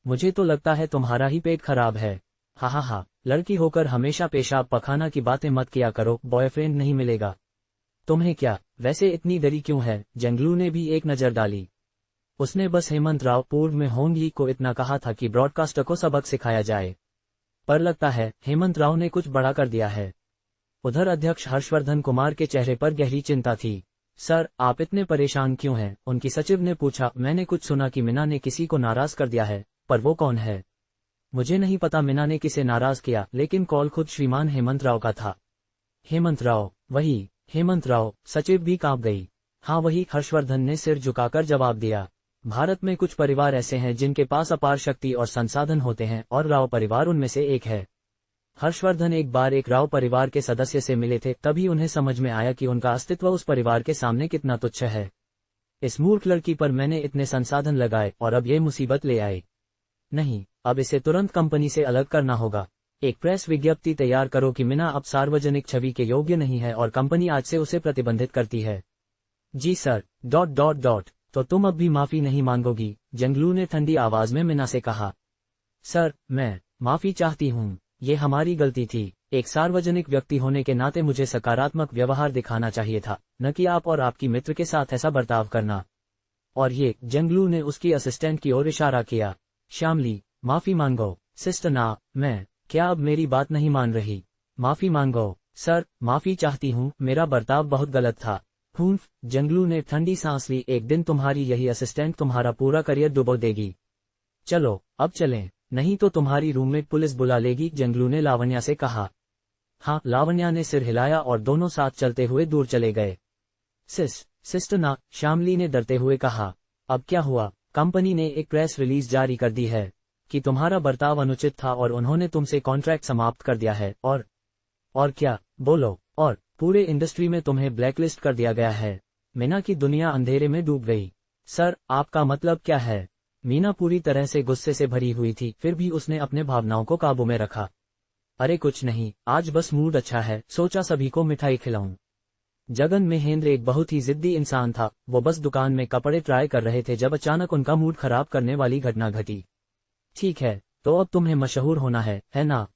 मुझे तो लगता है तुम्हारा ही पेट खराब है। हा हा हा, लड़की होकर हमेशा पेशाब पखाना की बातें मत किया करो, बॉयफ्रेंड नहीं मिलेगा। तुम्हें क्या, वैसे इतनी डरी क्यों है? जंगलू ने भी एक नजर डाली। उसने बस हेमंत राव पूर्व में होंगी को इतना कहा था कि ब्रॉडकास्टर को सबक सिखाया जाए, पर लगता है हेमंत राव ने कुछ बड़ा कर दिया है। उधर अध्यक्ष हर्षवर्धन कुमार के चेहरे पर गहरी चिंता थी। सर, आप इतने परेशान क्यों हैं? उनकी सचिव ने पूछा। मैंने कुछ सुना कि मीना ने किसी को नाराज कर दिया है, पर वो कौन है? मुझे नहीं पता मीना ने किसे नाराज किया, लेकिन कॉल खुद श्रीमान हेमंत राव का था। हेमंत राव? वही हेमंत राव। सचिव भी कांप गई। हाँ वही, हर्षवर्धन ने सिर झुकाकर जवाब दिया। भारत में कुछ परिवार ऐसे हैं जिनके पास अपार शक्ति और संसाधन होते हैं, और राव परिवार उनमें से एक है। हर्षवर्धन एक बार एक राव परिवार के सदस्य से मिले थे, तभी उन्हें समझ में आया कि उनका अस्तित्व उस परिवार के सामने कितना तुच्छ है। इस मूर्ख लड़की पर मैंने इतने संसाधन लगाए और अब ये मुसीबत ले आए। नहीं, अब इसे तुरंत कंपनी से अलग करना होगा। एक प्रेस विज्ञप्ति तैयार करो कि मीना अब सार्वजनिक छवि के योग्य नहीं है और कंपनी आज से उसे प्रतिबंधित करती है। जी सर। ... तो तुम अब भी माफी नहीं मांगोगी? जंगलू ने ठंडी आवाज में मीना से कहा। सर, मैं माफी चाहती हूँ। ये हमारी गलती थी। एक सार्वजनिक व्यक्ति होने के नाते मुझे सकारात्मक व्यवहार दिखाना चाहिए था, न कि आप और आपकी मित्र के साथ ऐसा बर्ताव करना। और ये, जंगलू ने उसकी असिस्टेंट की ओर इशारा किया। श्यामली, माफी मांगो। सिस्टर ना, मैं, क्या अब मेरी बात नहीं मान रही? माफी मांगो। सर, माफी चाहती हूँ, मेरा बर्ताव बहुत गलत था। हूंफ, जंगलू ने ठंडी सांस ली। एक दिन तुम्हारी यही असिस्टेंट तुम्हारा पूरा करियर डुबो देगी। चलो, अब चलें, नहीं तो तुम्हारी रूममेट पुलिस बुला लेगी, जंगलू ने लावण्या से कहा। हाँ, लावण्या ने सिर हिलाया और दोनों साथ चलते हुए दूर चले गए। सिस्टर ना, श्यामली ने डरते हुए कहा। अब क्या हुआ? कंपनी ने एक प्रेस रिलीज जारी कर दी है कि तुम्हारा बर्ताव अनुचित था और उन्होंने तुमसे कॉन्ट्रैक्ट समाप्त कर दिया है। और क्या? बोलो। और पूरे इंडस्ट्री में तुम्हें ब्लैकलिस्ट कर दिया गया है। मीना की दुनिया अंधेरे में डूब गई। सर, आपका मतलब क्या है? मीना पूरी तरह से गुस्से से भरी हुई थी, फिर भी उसने अपने भावनाओं को काबू में रखा। अरे कुछ नहीं, आज बस मूड अच्छा है, सोचा सभी को मिठाई खिलाऊं। जगन महेंद्र एक बहुत ही जिद्दी इंसान था। वो बस दुकान में कपड़े ट्राई कर रहे थे जब अचानक उनका मूड खराब करने वाली घटना घटी। ठीक है, तो अब तुम्हें मशहूर होना है ना?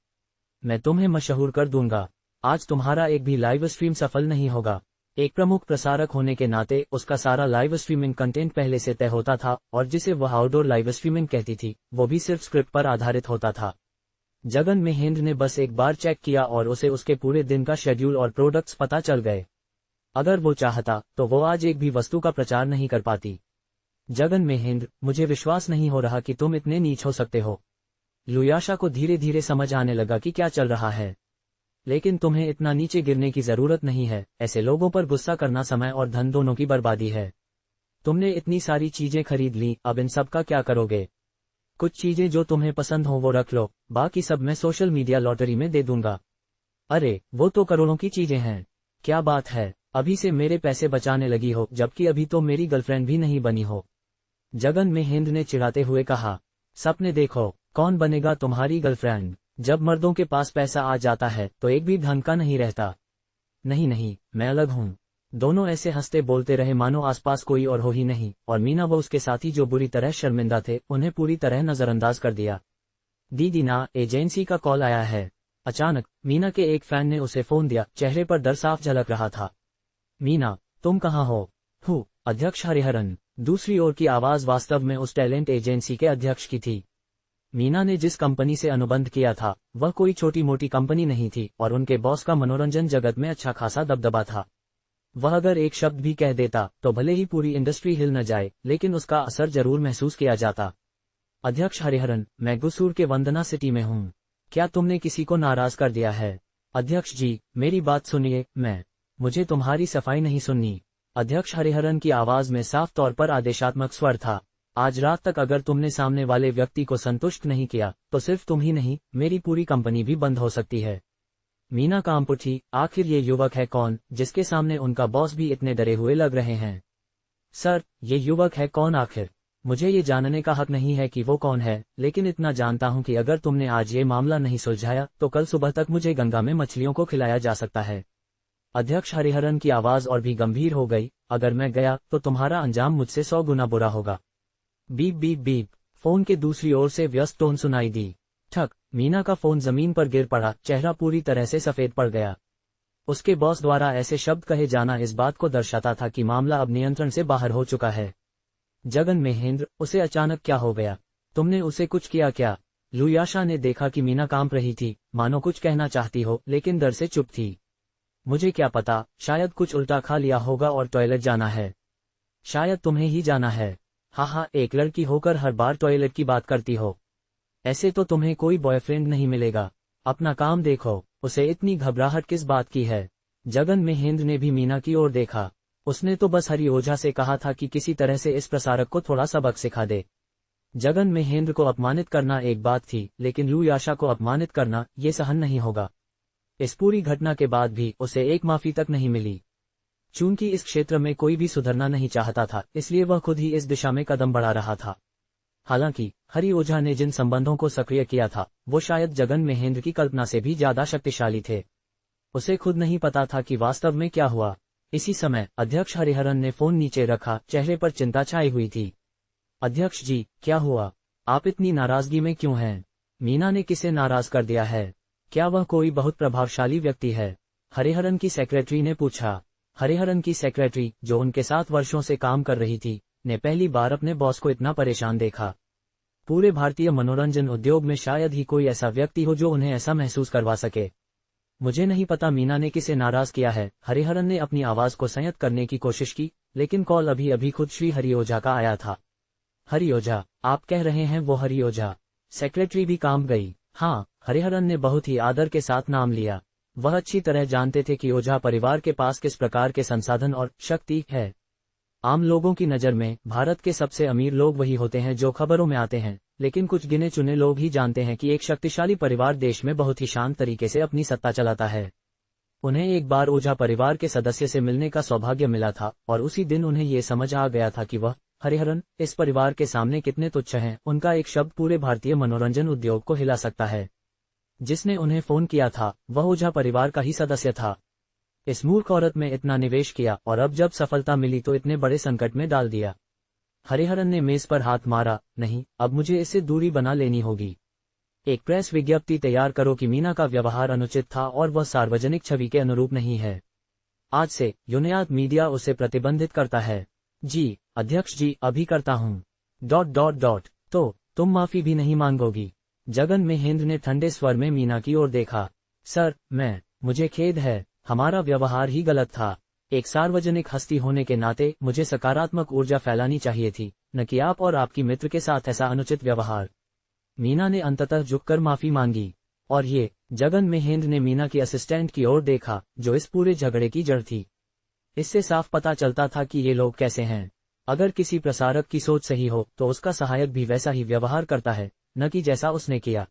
मैं तुम्हें मशहूर कर दूंगा। आज तुम्हारा एक भी लाइव स्ट्रीम सफल नहीं होगा। एक प्रमुख प्रसारक होने के नाते उसका सारा लाइव स्ट्रीमिंग कंटेंट पहले से तय होता था, और जिसे वह आउटडोर लाइव स्ट्रीमिंग कहती थी, वो भी सिर्फ स्क्रिप्ट पर आधारित होता था। जगन महेंद्र ने बस एक बार चेक किया और उसे उसके पूरे दिन का शेड्यूल और प्रोडक्ट्स पता चल गए। अगर वो चाहता तो वो आज एक भी वस्तु का प्रचार नहीं कर पाती। जगन महेंद्र, मुझे विश्वास नहीं हो रहा कि तुम इतने नीच हो सकते हो। लुयाशा को धीरे धीरे समझ आने लगा कि क्या चल रहा है। लेकिन तुम्हें इतना नीचे गिरने की जरूरत नहीं है। ऐसे लोगों पर गुस्सा करना समय और धन दोनों की बर्बादी है। तुमने इतनी सारी चीजें खरीद ली, अब इन सब का क्या करोगे? कुछ चीजें जो तुम्हें पसंद हो वो रख लो, बाकी सब मैं सोशल मीडिया लॉटरी में दे दूंगा। अरे, वो तो करोड़ों की चीजें हैं। क्या बात है, अभी से मेरे पैसे बचाने लगी हो, जबकि अभी तो मेरी गर्लफ्रेंड भी नहीं बनी हो। जगन महेंद्र ने चिढ़ाते हुए कहा। सपने देखो, कौन बनेगा तुम्हारी गर्लफ्रेंड? जब मर्दों के पास पैसा आ जाता है तो एक भी ढंग का नहीं रहता। नहीं, मैं अलग हूँ। दोनों ऐसे हंसते बोलते रहे मानो आसपास कोई और हो ही नहीं, और मीना व उसके साथी जो बुरी तरह शर्मिंदा थे, उन्हें पूरी तरह नजरअंदाज कर दिया। दीदी ना, एजेंसी का कॉल आया है। अचानक मीना के एक फैन ने उसे फोन दिया। चेहरे पर डर साफ झलक रहा था। मीना, तुम कहाँ हो? अध्यक्ष हरिहरन। दूसरी ओर की आवाज वास्तव में उस टैलेंट एजेंसी के अध्यक्ष की थी। मीना ने जिस कंपनी से अनुबंध किया था वह कोई छोटी मोटी कंपनी नहीं थी, और उनके बॉस का मनोरंजन जगत में अच्छा खासा दबदबा था। वह अगर एक शब्द भी कह देता तो भले ही पूरी इंडस्ट्री हिल न जाए, लेकिन उसका असर जरूर महसूस किया जाता। अध्यक्ष हरिहरन, मैं गुसूर के वंदना सिटी में हूँ। क्या तुमने किसी को नाराज कर दिया है? अध्यक्ष जी, मेरी बात सुनिए। मुझे तुम्हारी सफाई नहीं सुननी। अध्यक्ष हरिहरन की आवाज में साफ तौर पर आदेशात्मक स्वर था। आज रात तक अगर तुमने सामने वाले व्यक्ति को संतुष्ट नहीं किया तो सिर्फ तुम ही नहीं, मेरी पूरी कंपनी भी बंद हो सकती है। मीना कांप उठी। आखिर ये युवक है कौन जिसके सामने उनका बॉस भी इतने डरे हुए लग रहे हैं? सर, ये युवक है कौन आखिर? मुझे ये जानने का हक नहीं है कि वो कौन है, लेकिन इतना जानता हूँ कि अगर तुमने आज ये मामला नहीं सुलझाया तो कल सुबह तक मुझे गंगा में मछलियों को खिलाया जा सकता है। अध्यक्ष हरिहरन की आवाज और भी गंभीर हो गई, अगर मैं गया तो तुम्हारा अंजाम मुझसे 100 गुना बुरा होगा। बीप बीप बीप, फोन के दूसरी ओर से व्यस्त टोन सुनाई दी। ठक, मीना का फोन जमीन पर गिर पड़ा, चेहरा पूरी तरह से सफेद पड़ गया। उसके बॉस द्वारा ऐसे शब्द कहे जाना इस बात को दर्शाता था कि मामला अब नियंत्रण से बाहर हो चुका है। जगन महेंद्र, उसे अचानक क्या हो गया? तुमने उसे कुछ किया क्या? लुयाशा ने देखा कि मीना कांप रही थी, मानो कुछ कहना चाहती हो लेकिन डर से चुप थी। मुझे क्या पता, शायद कुछ उल्टा खा लिया होगा और टॉयलेट जाना है। शायद तुम्हें ही जाना है। हाँ, एक लड़की होकर हर बार टॉयलेट की बात करती हो। ऐसे तो तुम्हें कोई बॉयफ्रेंड नहीं मिलेगा। अपना काम देखो। उसे इतनी घबराहट किस बात की है? जगन महेंद्र ने भी मीना की ओर देखा। उसने तो बस हरि ओझा से कहा था कि किसी तरह से इस प्रसारक को थोड़ा सबक सिखा दे। जगन महेंद्र को अपमानित करना एक बात थी, लेकिन लुयाशा को अपमानित करना ये सहन नहीं होगा। इस पूरी घटना के बाद भी उसे एक माफी तक नहीं मिली। चूंकि इस क्षेत्र में कोई भी सुधरना नहीं चाहता था, इसलिए वह खुद ही इस दिशा में कदम बढ़ा रहा था। हालांकि हरि ओझा ने जिन संबंधों को सक्रिय किया था वो शायद जगन महेंद्र की कल्पना से भी ज्यादा शक्तिशाली थे। उसे खुद नहीं पता था कि वास्तव में क्या हुआ। इसी समय अध्यक्ष हरिहरन ने फोन नीचे रखा, चेहरे पर चिंता छाई हुई थी। अध्यक्ष जी, क्या हुआ? आप इतनी नाराजगी में क्यों हैं? मीना ने किसे नाराज कर दिया है? क्या वह कोई बहुत प्रभावशाली व्यक्ति है? हरिहरन की सेक्रेटरी ने पूछा। हरिहरन की सेक्रेटरी, जो उनके साथ वर्षों से काम कर रही थी, ने पहली बार अपने बॉस को इतना परेशान देखा। पूरे भारतीय मनोरंजन उद्योग में शायद ही कोई ऐसा व्यक्ति हो जो उन्हें ऐसा महसूस करवा सके। मुझे नहीं पता मीना ने किसे नाराज किया है। हरिहरन ने अपनी आवाज को संयत करने की कोशिश की, लेकिन कॉल अभी अभी खुद श्री हरि ओझा का आया था। हरि ओझा, आप कह रहे हैं वो हरि ओझा? सेक्रेटरी भी कांप गई। हाँ, हरिहरन ने बहुत ही आदर के साथ नाम लिया। वह अच्छी तरह जानते थे कि ओझा परिवार के पास किस प्रकार के संसाधन और शक्ति है। आम लोगों की नज़र में भारत के सबसे अमीर लोग वही होते हैं जो खबरों में आते हैं, लेकिन कुछ गिने चुने लोग ही जानते हैं कि एक शक्तिशाली परिवार देश में बहुत ही शांत तरीके से अपनी सत्ता चलाता है। उन्हें एक बार ओझा परिवार के सदस्य से मिलने का सौभाग्य मिला था और उसी दिन उन्हें ये समझ आ गया था कि वह हरिहरन इस परिवार के सामने कितने तुच्छ हैं। उनका एक शब्द पूरे भारतीय मनोरंजन उद्योग को हिला सकता है। जिसने उन्हें फोन किया था वह ओझा परिवार का ही सदस्य था। इस मूर्ख औरत में इतना निवेश किया और अब जब सफलता मिली तो इतने बड़े संकट में डाल दिया। हरिहरन ने मेज पर हाथ मारा। नहीं, अब मुझे इससे दूरी बना लेनी होगी। एक प्रेस विज्ञप्ति तैयार करो कि मीना का व्यवहार अनुचित था और वह सार्वजनिक छवि के अनुरूप नहीं है। आज से यूनियाद मीडिया उसे प्रतिबंधित करता है। जी अध्यक्ष जी, अभी करता हूँ। तो तुम माफी भी नहीं मांगोगी? जगन महेंद्र ने ठंडे स्वर में मीना की ओर देखा। सर, मुझे खेद है, हमारा व्यवहार ही गलत था। एक सार्वजनिक हस्ती होने के नाते मुझे सकारात्मक ऊर्जा फैलानी चाहिए थी, न कि आप और आपकी मित्र के साथ ऐसा अनुचित व्यवहार। मीना ने अंततः झुककर माफी मांगी। और ये, जगन महेंद्र ने मीना की असिस्टेंट की ओर देखा, जो इस पूरे झगड़े की जड़ थी। इससे साफ पता चलता था कि ये लोग कैसे हैं। अगर किसी प्रसारक की सोच सही हो तो उसका सहायक भी वैसा ही व्यवहार करता है, न कि जैसा उसने किया।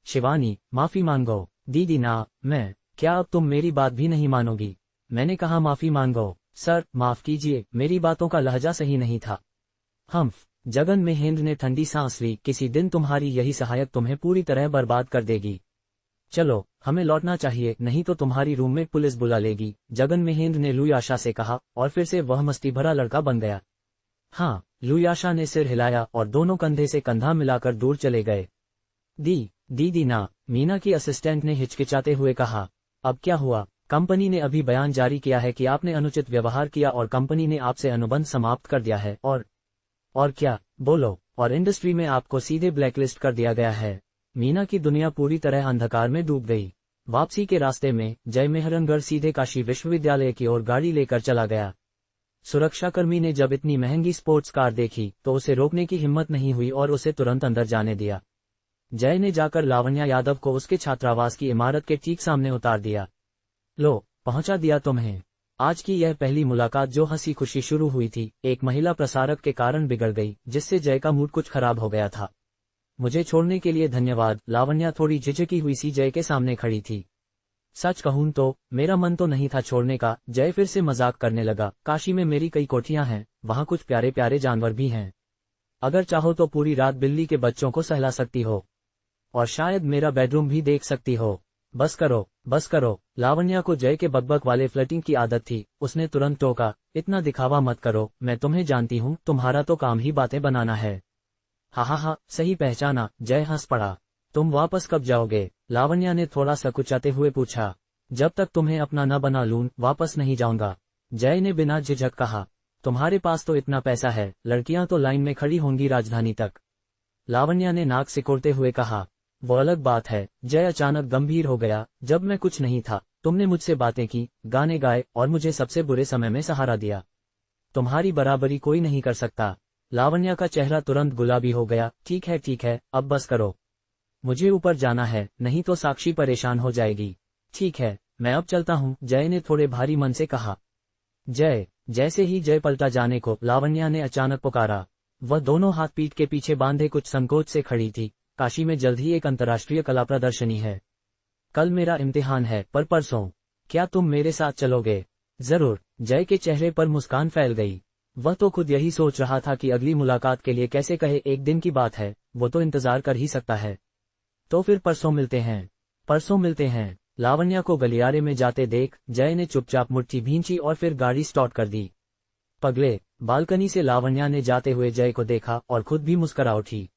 शिवानी, माफी मांगो। दीदी ना, क्या अब तुम मेरी बात भी नहीं मानोगी? मैंने कहा माफी मांगो। सर, माफ कीजिए, मेरी बातों का लहजा सही नहीं था। हम्फ, जगन महेंद्र ने ठंडी सांस ली। किसी दिन तुम्हारी यही सहायक तुम्हें पूरी तरह बर्बाद कर देगी। चलो, हमें लौटना चाहिए, नहीं तो तुम्हारी रूम में पुलिस बुला लेगी, जगन महेंद्र ने लुयाशा से कहा, और फिर से वह मस्ती भरा लड़का बन गया। हाँ, लुयाशा ने सिर हिलाया और दोनों कंधे से कंधा मिलाकर दूर चले गए। दीदी ना, मीना की असिस्टेंट ने हिचकिचाते हुए कहा। अब क्या हुआ? कंपनी ने अभी बयान जारी किया है कि आपने अनुचित व्यवहार किया और कंपनी ने आपसे अनुबंध समाप्त कर दिया है। और क्या? बोलो। और इंडस्ट्री में आपको सीधे ब्लैकलिस्ट कर दिया गया है। मीना की दुनिया पूरी तरह अंधकार में डूब गई। वापसी के रास्ते में जय मेहरनगढ़ सीधे काशी विश्वविद्यालय की ओर गाड़ी लेकर चला गया। सुरक्षाकर्मी ने जब इतनी महंगी स्पोर्ट्स कार देखी तो उसे रोकने की हिम्मत नहीं हुई और उसे तुरंत अंदर जाने दिया। जय ने जाकर लावण्या यादव को उसके छात्रावास की इमारत के ठीक सामने उतार दिया। लो, पहुंचा दिया तुम्हें। आज की यह पहली मुलाकात जो हंसी खुशी शुरू हुई थी, एक महिला प्रसारक के कारण बिगड़ गई, जिससे जय का मूड कुछ खराब हो गया था। मुझे छोड़ने के लिए धन्यवाद। लावण्या थोड़ी झिझकी हुई सी जय के सामने खड़ी थी। सच कहूं तो मेरा मन तो नहीं था छोड़ने का। जय फिर से मजाक करने लगा। काशी में मेरी कई कोठियां हैं, वहां कुछ प्यारे प्यारे जानवर भी हैं। अगर चाहो तो पूरी रात बिल्ली के बच्चों को सहला सकती हो, और शायद मेरा बेडरूम भी देख सकती हो। बस करो, बस करो। लावण्या को जय के बकबक वाले फ्लर्टिंग की आदत थी। उसने तुरंत टोका, इतना दिखावा मत करो, मैं तुम्हें जानती हूँ, तुम्हारा तो काम ही बातें बनाना है। हा, सही पहचाना, जय हंस पड़ा। तुम वापस कब जाओगे? लावण्या ने थोड़ा सकुचाते हुए पूछा। जब तक तुम्हें अपना न बना लूं, वापस नहीं जाऊंगा, जय ने बिना झिझक कहा। तुम्हारे पास तो इतना पैसा है, लड़कियां तो लाइन में खड़ी होंगी राजधानी तक। लावण्या ने नाक सिकोड़ते हुए कहा। वो अलग बात है, जय अचानक गंभीर हो गया। जब मैं कुछ नहीं था, तुमने मुझसे बातें की, गाने गाए और मुझे सबसे बुरे समय में सहारा दिया। तुम्हारी बराबरी कोई नहीं कर सकता। लावण्या का चेहरा तुरंत गुलाबी हो गया। ठीक है, अब बस करो। मुझे ऊपर जाना है, नहीं तो साक्षी परेशान हो जाएगी। ठीक है, मैं अब चलता हूँ, जय ने थोड़े भारी मन से कहा। जय। जैसे ही जय पलटा जाने को, लावण्या ने अचानक पुकारा। वह दोनों हाथ पीठ के पीछे बांधे कुछ संकोच से खड़ी थी। काशी में जल्द ही एक अंतर्राष्ट्रीय कला प्रदर्शनी है। कल मेरा इम्तिहान है, पर परसों क्या तुम मेरे साथ चलोगे? जरूर। जय के चेहरे पर मुस्कान फैल गई। वह तो खुद यही सोच रहा था कि अगली मुलाकात के लिए कैसे कहे, एक दिन की बात है, वो तो इंतजार कर ही सकता है। तो फिर परसों मिलते हैं। परसों मिलते हैं। लावण्या को गलियारे में जाते देख जय ने चुपचाप मुट्ठी भींची और फिर गाड़ी स्टार्ट कर दी। पगले। बालकनी से लावण्या ने जाते हुए जय को देखा और खुद भी मुस्कुरा उठी।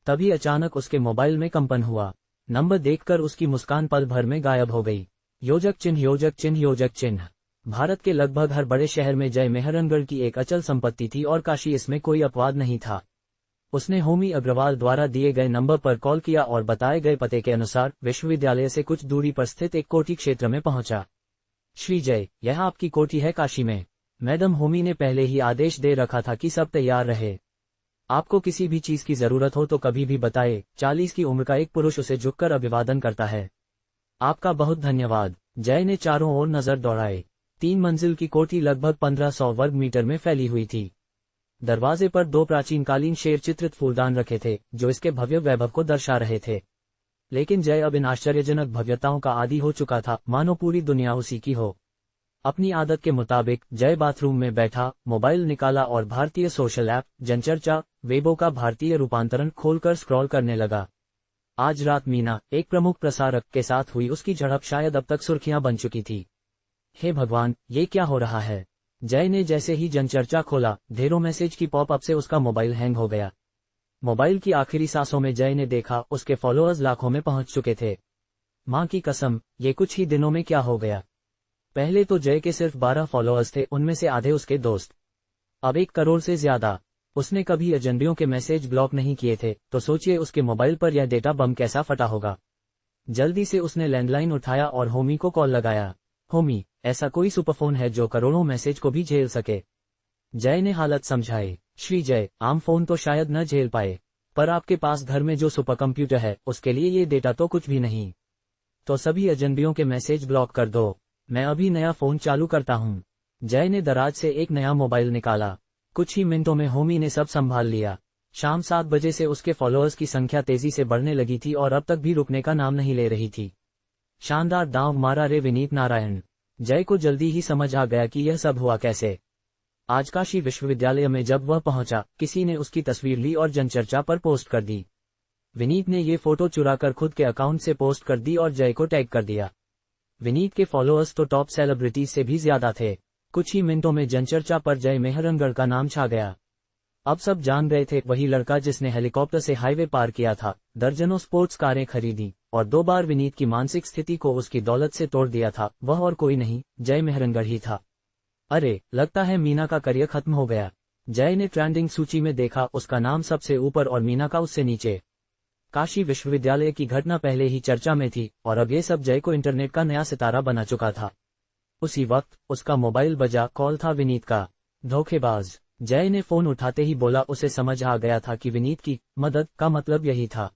तभी अचानक उसके मोबाइल में कंपन हुआ। नंबर देखकर उसकी मुस्कान पल भर में गायब हो गई। योजक चिन्ह, योजक चिन्ह, योजक चिन्ह। भारत के लगभग हर बड़े शहर में जय मेहरनगढ़ की एक अचल संपत्ति थी और काशी इसमें कोई अपवाद नहीं था। उसने होमी अग्रवाल द्वारा दिए गए नंबर पर कॉल किया और बताए गए पते के अनुसार विश्वविद्यालय से कुछ दूरी पर स्थित एक कोठी क्षेत्र में पहुंचा। श्री जय, यह आपकी कोठी है काशी में। मैडम, होमी ने पहले ही आदेश दे रखा था कि सब तैयार रहे। आपको किसी भी चीज की जरूरत हो तो कभी भी बताए। 40 की उम्र का एक पुरुष उसे झुककर अभिवादन करता है। आपका बहुत धन्यवाद। जय ने चारों ओर नजर दौड़ाए। 3 मंजिल की कोठी लगभग 1500 वर्ग मीटर में फैली हुई थी। दरवाजे पर 2 प्राचीनकालीन शेर चित्रित फूलदान रखे थे, जो इसके भव्य वैभव को दर्शा रहे थे। लेकिन जय अब इन आश्चर्यजनक भव्यताओं का आदी हो चुका था, मानो पूरी दुनिया उसी की हो। अपनी आदत के मुताबिक जय बाथरूम में बैठा, मोबाइल निकाला और भारतीय सोशल ऐप जनचर्चा वेबो का भारतीय रूपांतरण खोलकर स्क्रॉल करने लगा। आज रात मीना, एक प्रमुख प्रसारक के साथ हुई उसकी झड़प शायद अब तक सुर्खियां बन चुकी थी। हे भगवान, ये क्या हो रहा है? जय ने जैसे ही जनचर्चा खोला, ढेरों मैसेज की पॉपअप से उसका मोबाइल हैंग हो गया। मोबाइल की आखिरी सांसों में जय ने देखा उसके फॉलोअर्स लाखों में पहुंच चुके थे। मां की कसम, ये कुछ ही दिनों में क्या हो गया? पहले तो जय के सिर्फ 12 फॉलोअर्स थे, उनमें से आधे उसके दोस्त। अब 1 करोड़ से ज्यादा। उसने कभी अजनबियों के मैसेज ब्लॉक नहीं किए थे, तो सोचिए उसके मोबाइल पर यह डेटा बम कैसा फटा होगा। जल्दी से उसने लैंडलाइन उठाया और होमी को कॉल लगाया। होमी, ऐसा कोई सुपरफोन है जो करोड़ों मैसेज को भी झेल सके? जय ने हालत समझाई। श्री जय, आम फोन तो शायद न झेल पाए, पर आपके पास घर में जो सुपर कंप्यूटर है, उसके लिए ये डेटा तो कुछ भी नहीं। तो सभी अजनबियों के मैसेज ब्लॉक कर दो। मैं अभी नया फोन चालू करता हूँ। जय ने दराज से एक नया मोबाइल निकाला। कुछ ही मिनटों में होमी ने सब संभाल लिया। शाम 7 बजे से उसके फॉलोअर्स की संख्या तेजी से बढ़ने लगी थी और अब तक भी रुकने का नाम नहीं ले रही थी। शानदार दांव मारा रे विनीत नारायण। जय को जल्दी ही समझ आ गया कि यह सब हुआ कैसे। आज काशी विश्वविद्यालय में जब वह पहुंचा, किसी ने उसकी तस्वीर ली और जनचर्चा पर पोस्ट कर दी। विनीत ने ये फोटो चुराकर खुद के अकाउंट से पोस्ट कर दी और जय को टैग कर दिया। विनीत के फॉलोअर्स तो टॉप सेलिब्रिटीज से भी ज्यादा थे। कुछ ही मिनटों में जनचर्चा पर जय मेहरनगढ़ का नाम छा गया। अब सब जान गए थे, वही लड़का जिसने हेलीकॉप्टर से हाईवे पार किया था, दर्जनों स्पोर्ट्स कारें खरीदी और 2 बार विनीत की मानसिक स्थिति को उसकी दौलत से तोड़ दिया था, वह और कोई नहीं, जय मेहरनगढ़ ही था। अरे, लगता है मीना का करियर खत्म हो गया। जय ने ट्रेंडिंग सूची में देखा, उसका नाम सबसे ऊपर और मीना का उससे नीचे। काशी विश्वविद्यालय की घटना पहले ही चर्चा में थी और अब ये सब जय को इंटरनेट का नया सितारा बना चुका था। उसी वक्त उसका मोबाइल बजा, कॉल था विनीत का। धोखेबाज। जय ने फोन उठाते ही बोला, उसे समझ आ गया था कि विनीत की मदद का मतलब यही था।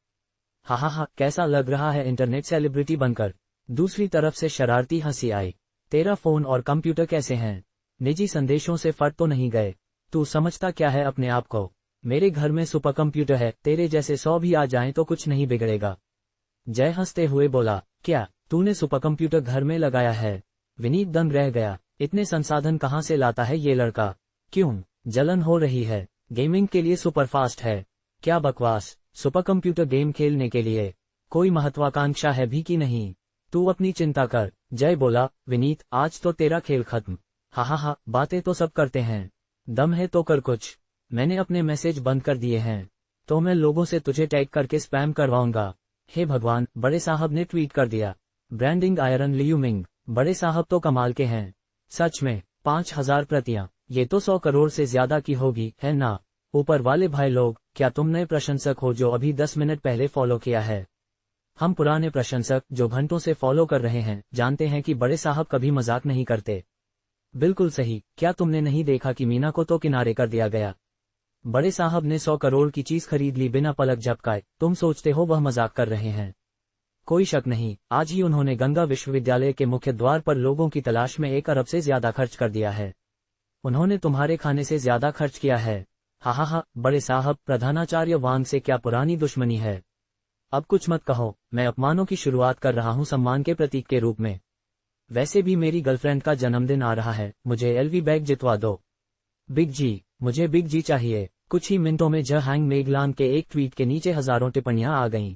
हा, कैसा लग रहा है इंटरनेट सेलिब्रिटी बनकर? दूसरी तरफ से शरारती हंसी आई। तेरा फोन और कंप्यूटर कैसे हैं? निजी संदेशों से फट तो नहीं गए? तू समझता क्या है अपने आप को? मेरे घर में सुपर कंप्यूटर है, तेरे जैसे 100 भी आ जाएं तो कुछ नहीं बिगड़ेगा। जय हंसते हुए बोला, क्या तूने सुपर कंप्यूटर घर में लगाया है? विनीत दंग रह गया। इतने संसाधन कहाँ से लाता है ये लड़का? क्यों जलन हो रही है? गेमिंग के लिए सुपरफास्ट है। क्या बकवास, सुपर कंप्यूटर गेम खेलने के लिए कोई महत्वाकांक्षा है भी कि नहीं? तू अपनी चिंता कर। जय बोला, विनीत आज तो तेरा खेल खत्म। हा, बातें तो सब करते हैं, दम है तो कर कुछ। मैंने अपने मैसेज बंद कर दिए हैं, तो मैं लोगों से तुझे टैग करके स्पैम करवाऊंगा। हे भगवान, बड़े साहब ने ट्वीट कर दिया। ब्रांडिंग आयरन लियूमिंग, बड़े साहब तो कमाल के हैं। सच में 5000 प्रतियां, ये तो 100 करोड़ से ज्यादा की होगी, है ना? ऊपर वाले भाई लोग, क्या तुम नए प्रशंसक हो जो अभी 10 मिनट पहले फॉलो किया है? हम पुराने प्रशंसक जो घंटों से फॉलो कर रहे हैं जानते हैं कि बड़े साहब कभी मजाक नहीं करते। बिल्कुल सही, क्या तुमने नहीं देखा कि मीना को तो किनारे कर दिया गया? बड़े साहब ने 100 करोड़ की चीज खरीद ली बिना पलक झपकाए। तुम सोचते हो वह मजाक कर रहे हैं? कोई शक नहीं, आज ही उन्होंने गंगा विश्वविद्यालय के मुख्य द्वार पर लोगों की तलाश में 1 अरब से ज्यादा खर्च कर दिया है। उन्होंने तुम्हारे खाने से ज्यादा खर्च किया है। हा, बड़े साहब, प्रधानाचार्य वांग से क्या पुरानी दुश्मनी है? अब कुछ मत कहो, मैं अपमानों की शुरुआत कर रहा हूं सम्मान के प्रतीक के रूप में। वैसे भी मेरी गर्लफ्रेंड का जन्मदिन आ रहा है, मुझे एलवी बैग जितवा दो। बिग जी, मुझे बिग जी चाहिए। कुछ ही मिनटों में जहांग मेघलान के एक ट्वीट के नीचे हजारों टिप्पणियां आ गईं।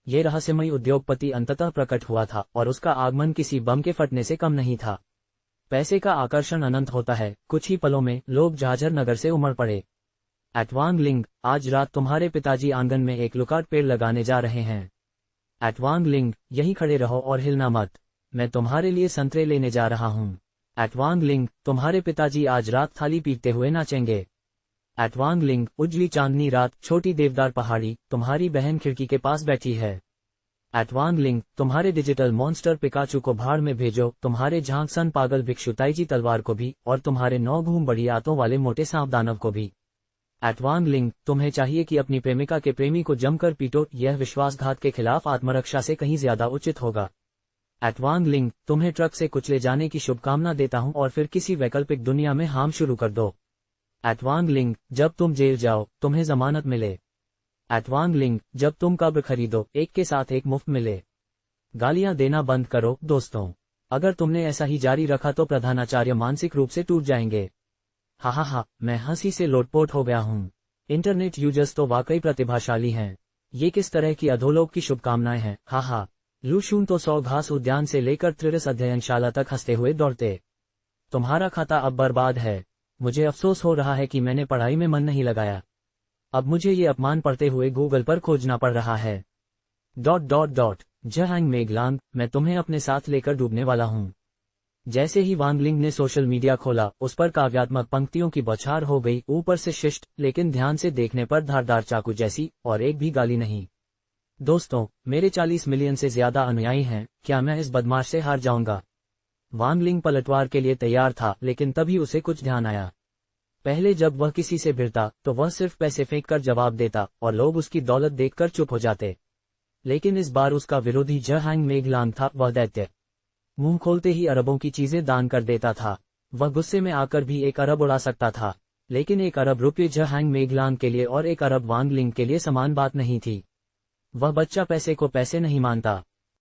ये रहस्यमयी उद्योगपति अंततः प्रकट हुआ था और उसका आगमन किसी बम के फटने से कम नहीं था। पैसे का आकर्षण अनंत होता है। कुछ ही पलों में लोग झाझर नगर से उमड़ पड़े। एट वांग लिंग, आज रात तुम्हारे पिताजी आंगन में एक लुकाट पेड़ लगाने जा रहे हैं। एट वांग लिंग, यहीं खड़े रहो और हिलना मत, मैं तुम्हारे लिए संतरे लेने जा रहा हूं। एट वांग लिंग, तुम्हारे पिताजी आज रात थाली पीटते हुए नाचेंगे। एट वांग लिंग, उजली चांदनी रात, छोटी देवदार पहाड़ी, तुम्हारी बहन खिड़की के पास बैठी है। एट वांग लिंग, तुम्हारे डिजिटल मॉन्स्टर पिकाचू को भाड़ में भेजो, तुम्हारे झांकसन पागल भिक्षु ताइजी तलवार को भी, और तुम्हारे 9 घूम बड़ी आंतों वाले मोटे सांप दानव को भी। एट वांग लिंग, तुम्हें चाहिए कि अपनी प्रेमिका के प्रेमी को जमकर पीटो, यह विश्वासघात के खिलाफ आत्मरक्षा से कहीं ज्यादा उचित होगा। एट वांग लिंग, तुम्हें ट्रक से कुचले जाने की शुभकामना देता हूं और फिर किसी वैकल्पिक दुनिया में हाम शुरू कर दो। एट वांग लिंग, जब तुम जेल जाओ तुम्हें जमानत मिले। एट वांग लिंग, जब तुम कब्र खरीदो एक के साथ एक मुफ्त मिले। गालियां देना बंद करो दोस्तों, अगर तुमने ऐसा ही जारी रखा तो प्रधानाचार्य मानसिक रूप से टूट जाएंगे। हा, मैं हंसी से लोटपोट हो गया हूं। इंटरनेट यूजर्स तो वाकई प्रतिभाशाली हैं। ये किस तरह की अधोलोक की शुभकामनाएं हैं। हा, लूशून तो 100 घास उद्यान से लेकर त्रिरस अध्ययनशाला तक हंसते हुए दौड़ते। तुम्हारा खाता अब बर्बाद है। मुझे अफसोस हो रहा है कि मैंने पढ़ाई में मन नहीं लगाया। अब मुझे ये अपमान पढ़ते हुए गूगल पर खोजना पड़ रहा है। ... जहांग मेघलांग, मैं तुम्हें अपने साथ लेकर डूबने वाला हूं। जैसे ही वांग लिंग ने सोशल मीडिया खोला, उस पर काव्यात्मक पंक्तियों की बौछार हो गई, ऊपर से शिष्ट, लेकिन ध्यान से देखने पर धारदार चाकू जैसी, और एक भी गाली नहीं। दोस्तों, मेरे 40 मिलियन से ज्यादा अनुयायी हैं, क्या मैं इस बदमाश से हार जाऊंगा? वांग लिंग पलटवार के लिए तैयार था, लेकिन तभी उसे कुछ ध्यान आया। पहले जब वह किसी से भिड़ता तो वह सिर्फ पैसे फेंक कर जवाब देता और लोग उसकी दौलत देखकर चुप हो जाते। लेकिन इस बार उसका विरोधी जहांग मेघलांग था, वह दैत्य। मुंह खोलते ही अरबों की चीजें दान कर देता था। वह गुस्से में आकर भी 1 अरब उड़ा सकता था, लेकिन 1 अरब रुपये जहांग मेघलांग के लिए और 1 अरब वांग लिंग के लिए समान बात नहीं थी। वह बच्चा पैसे को पैसे नहीं मानता।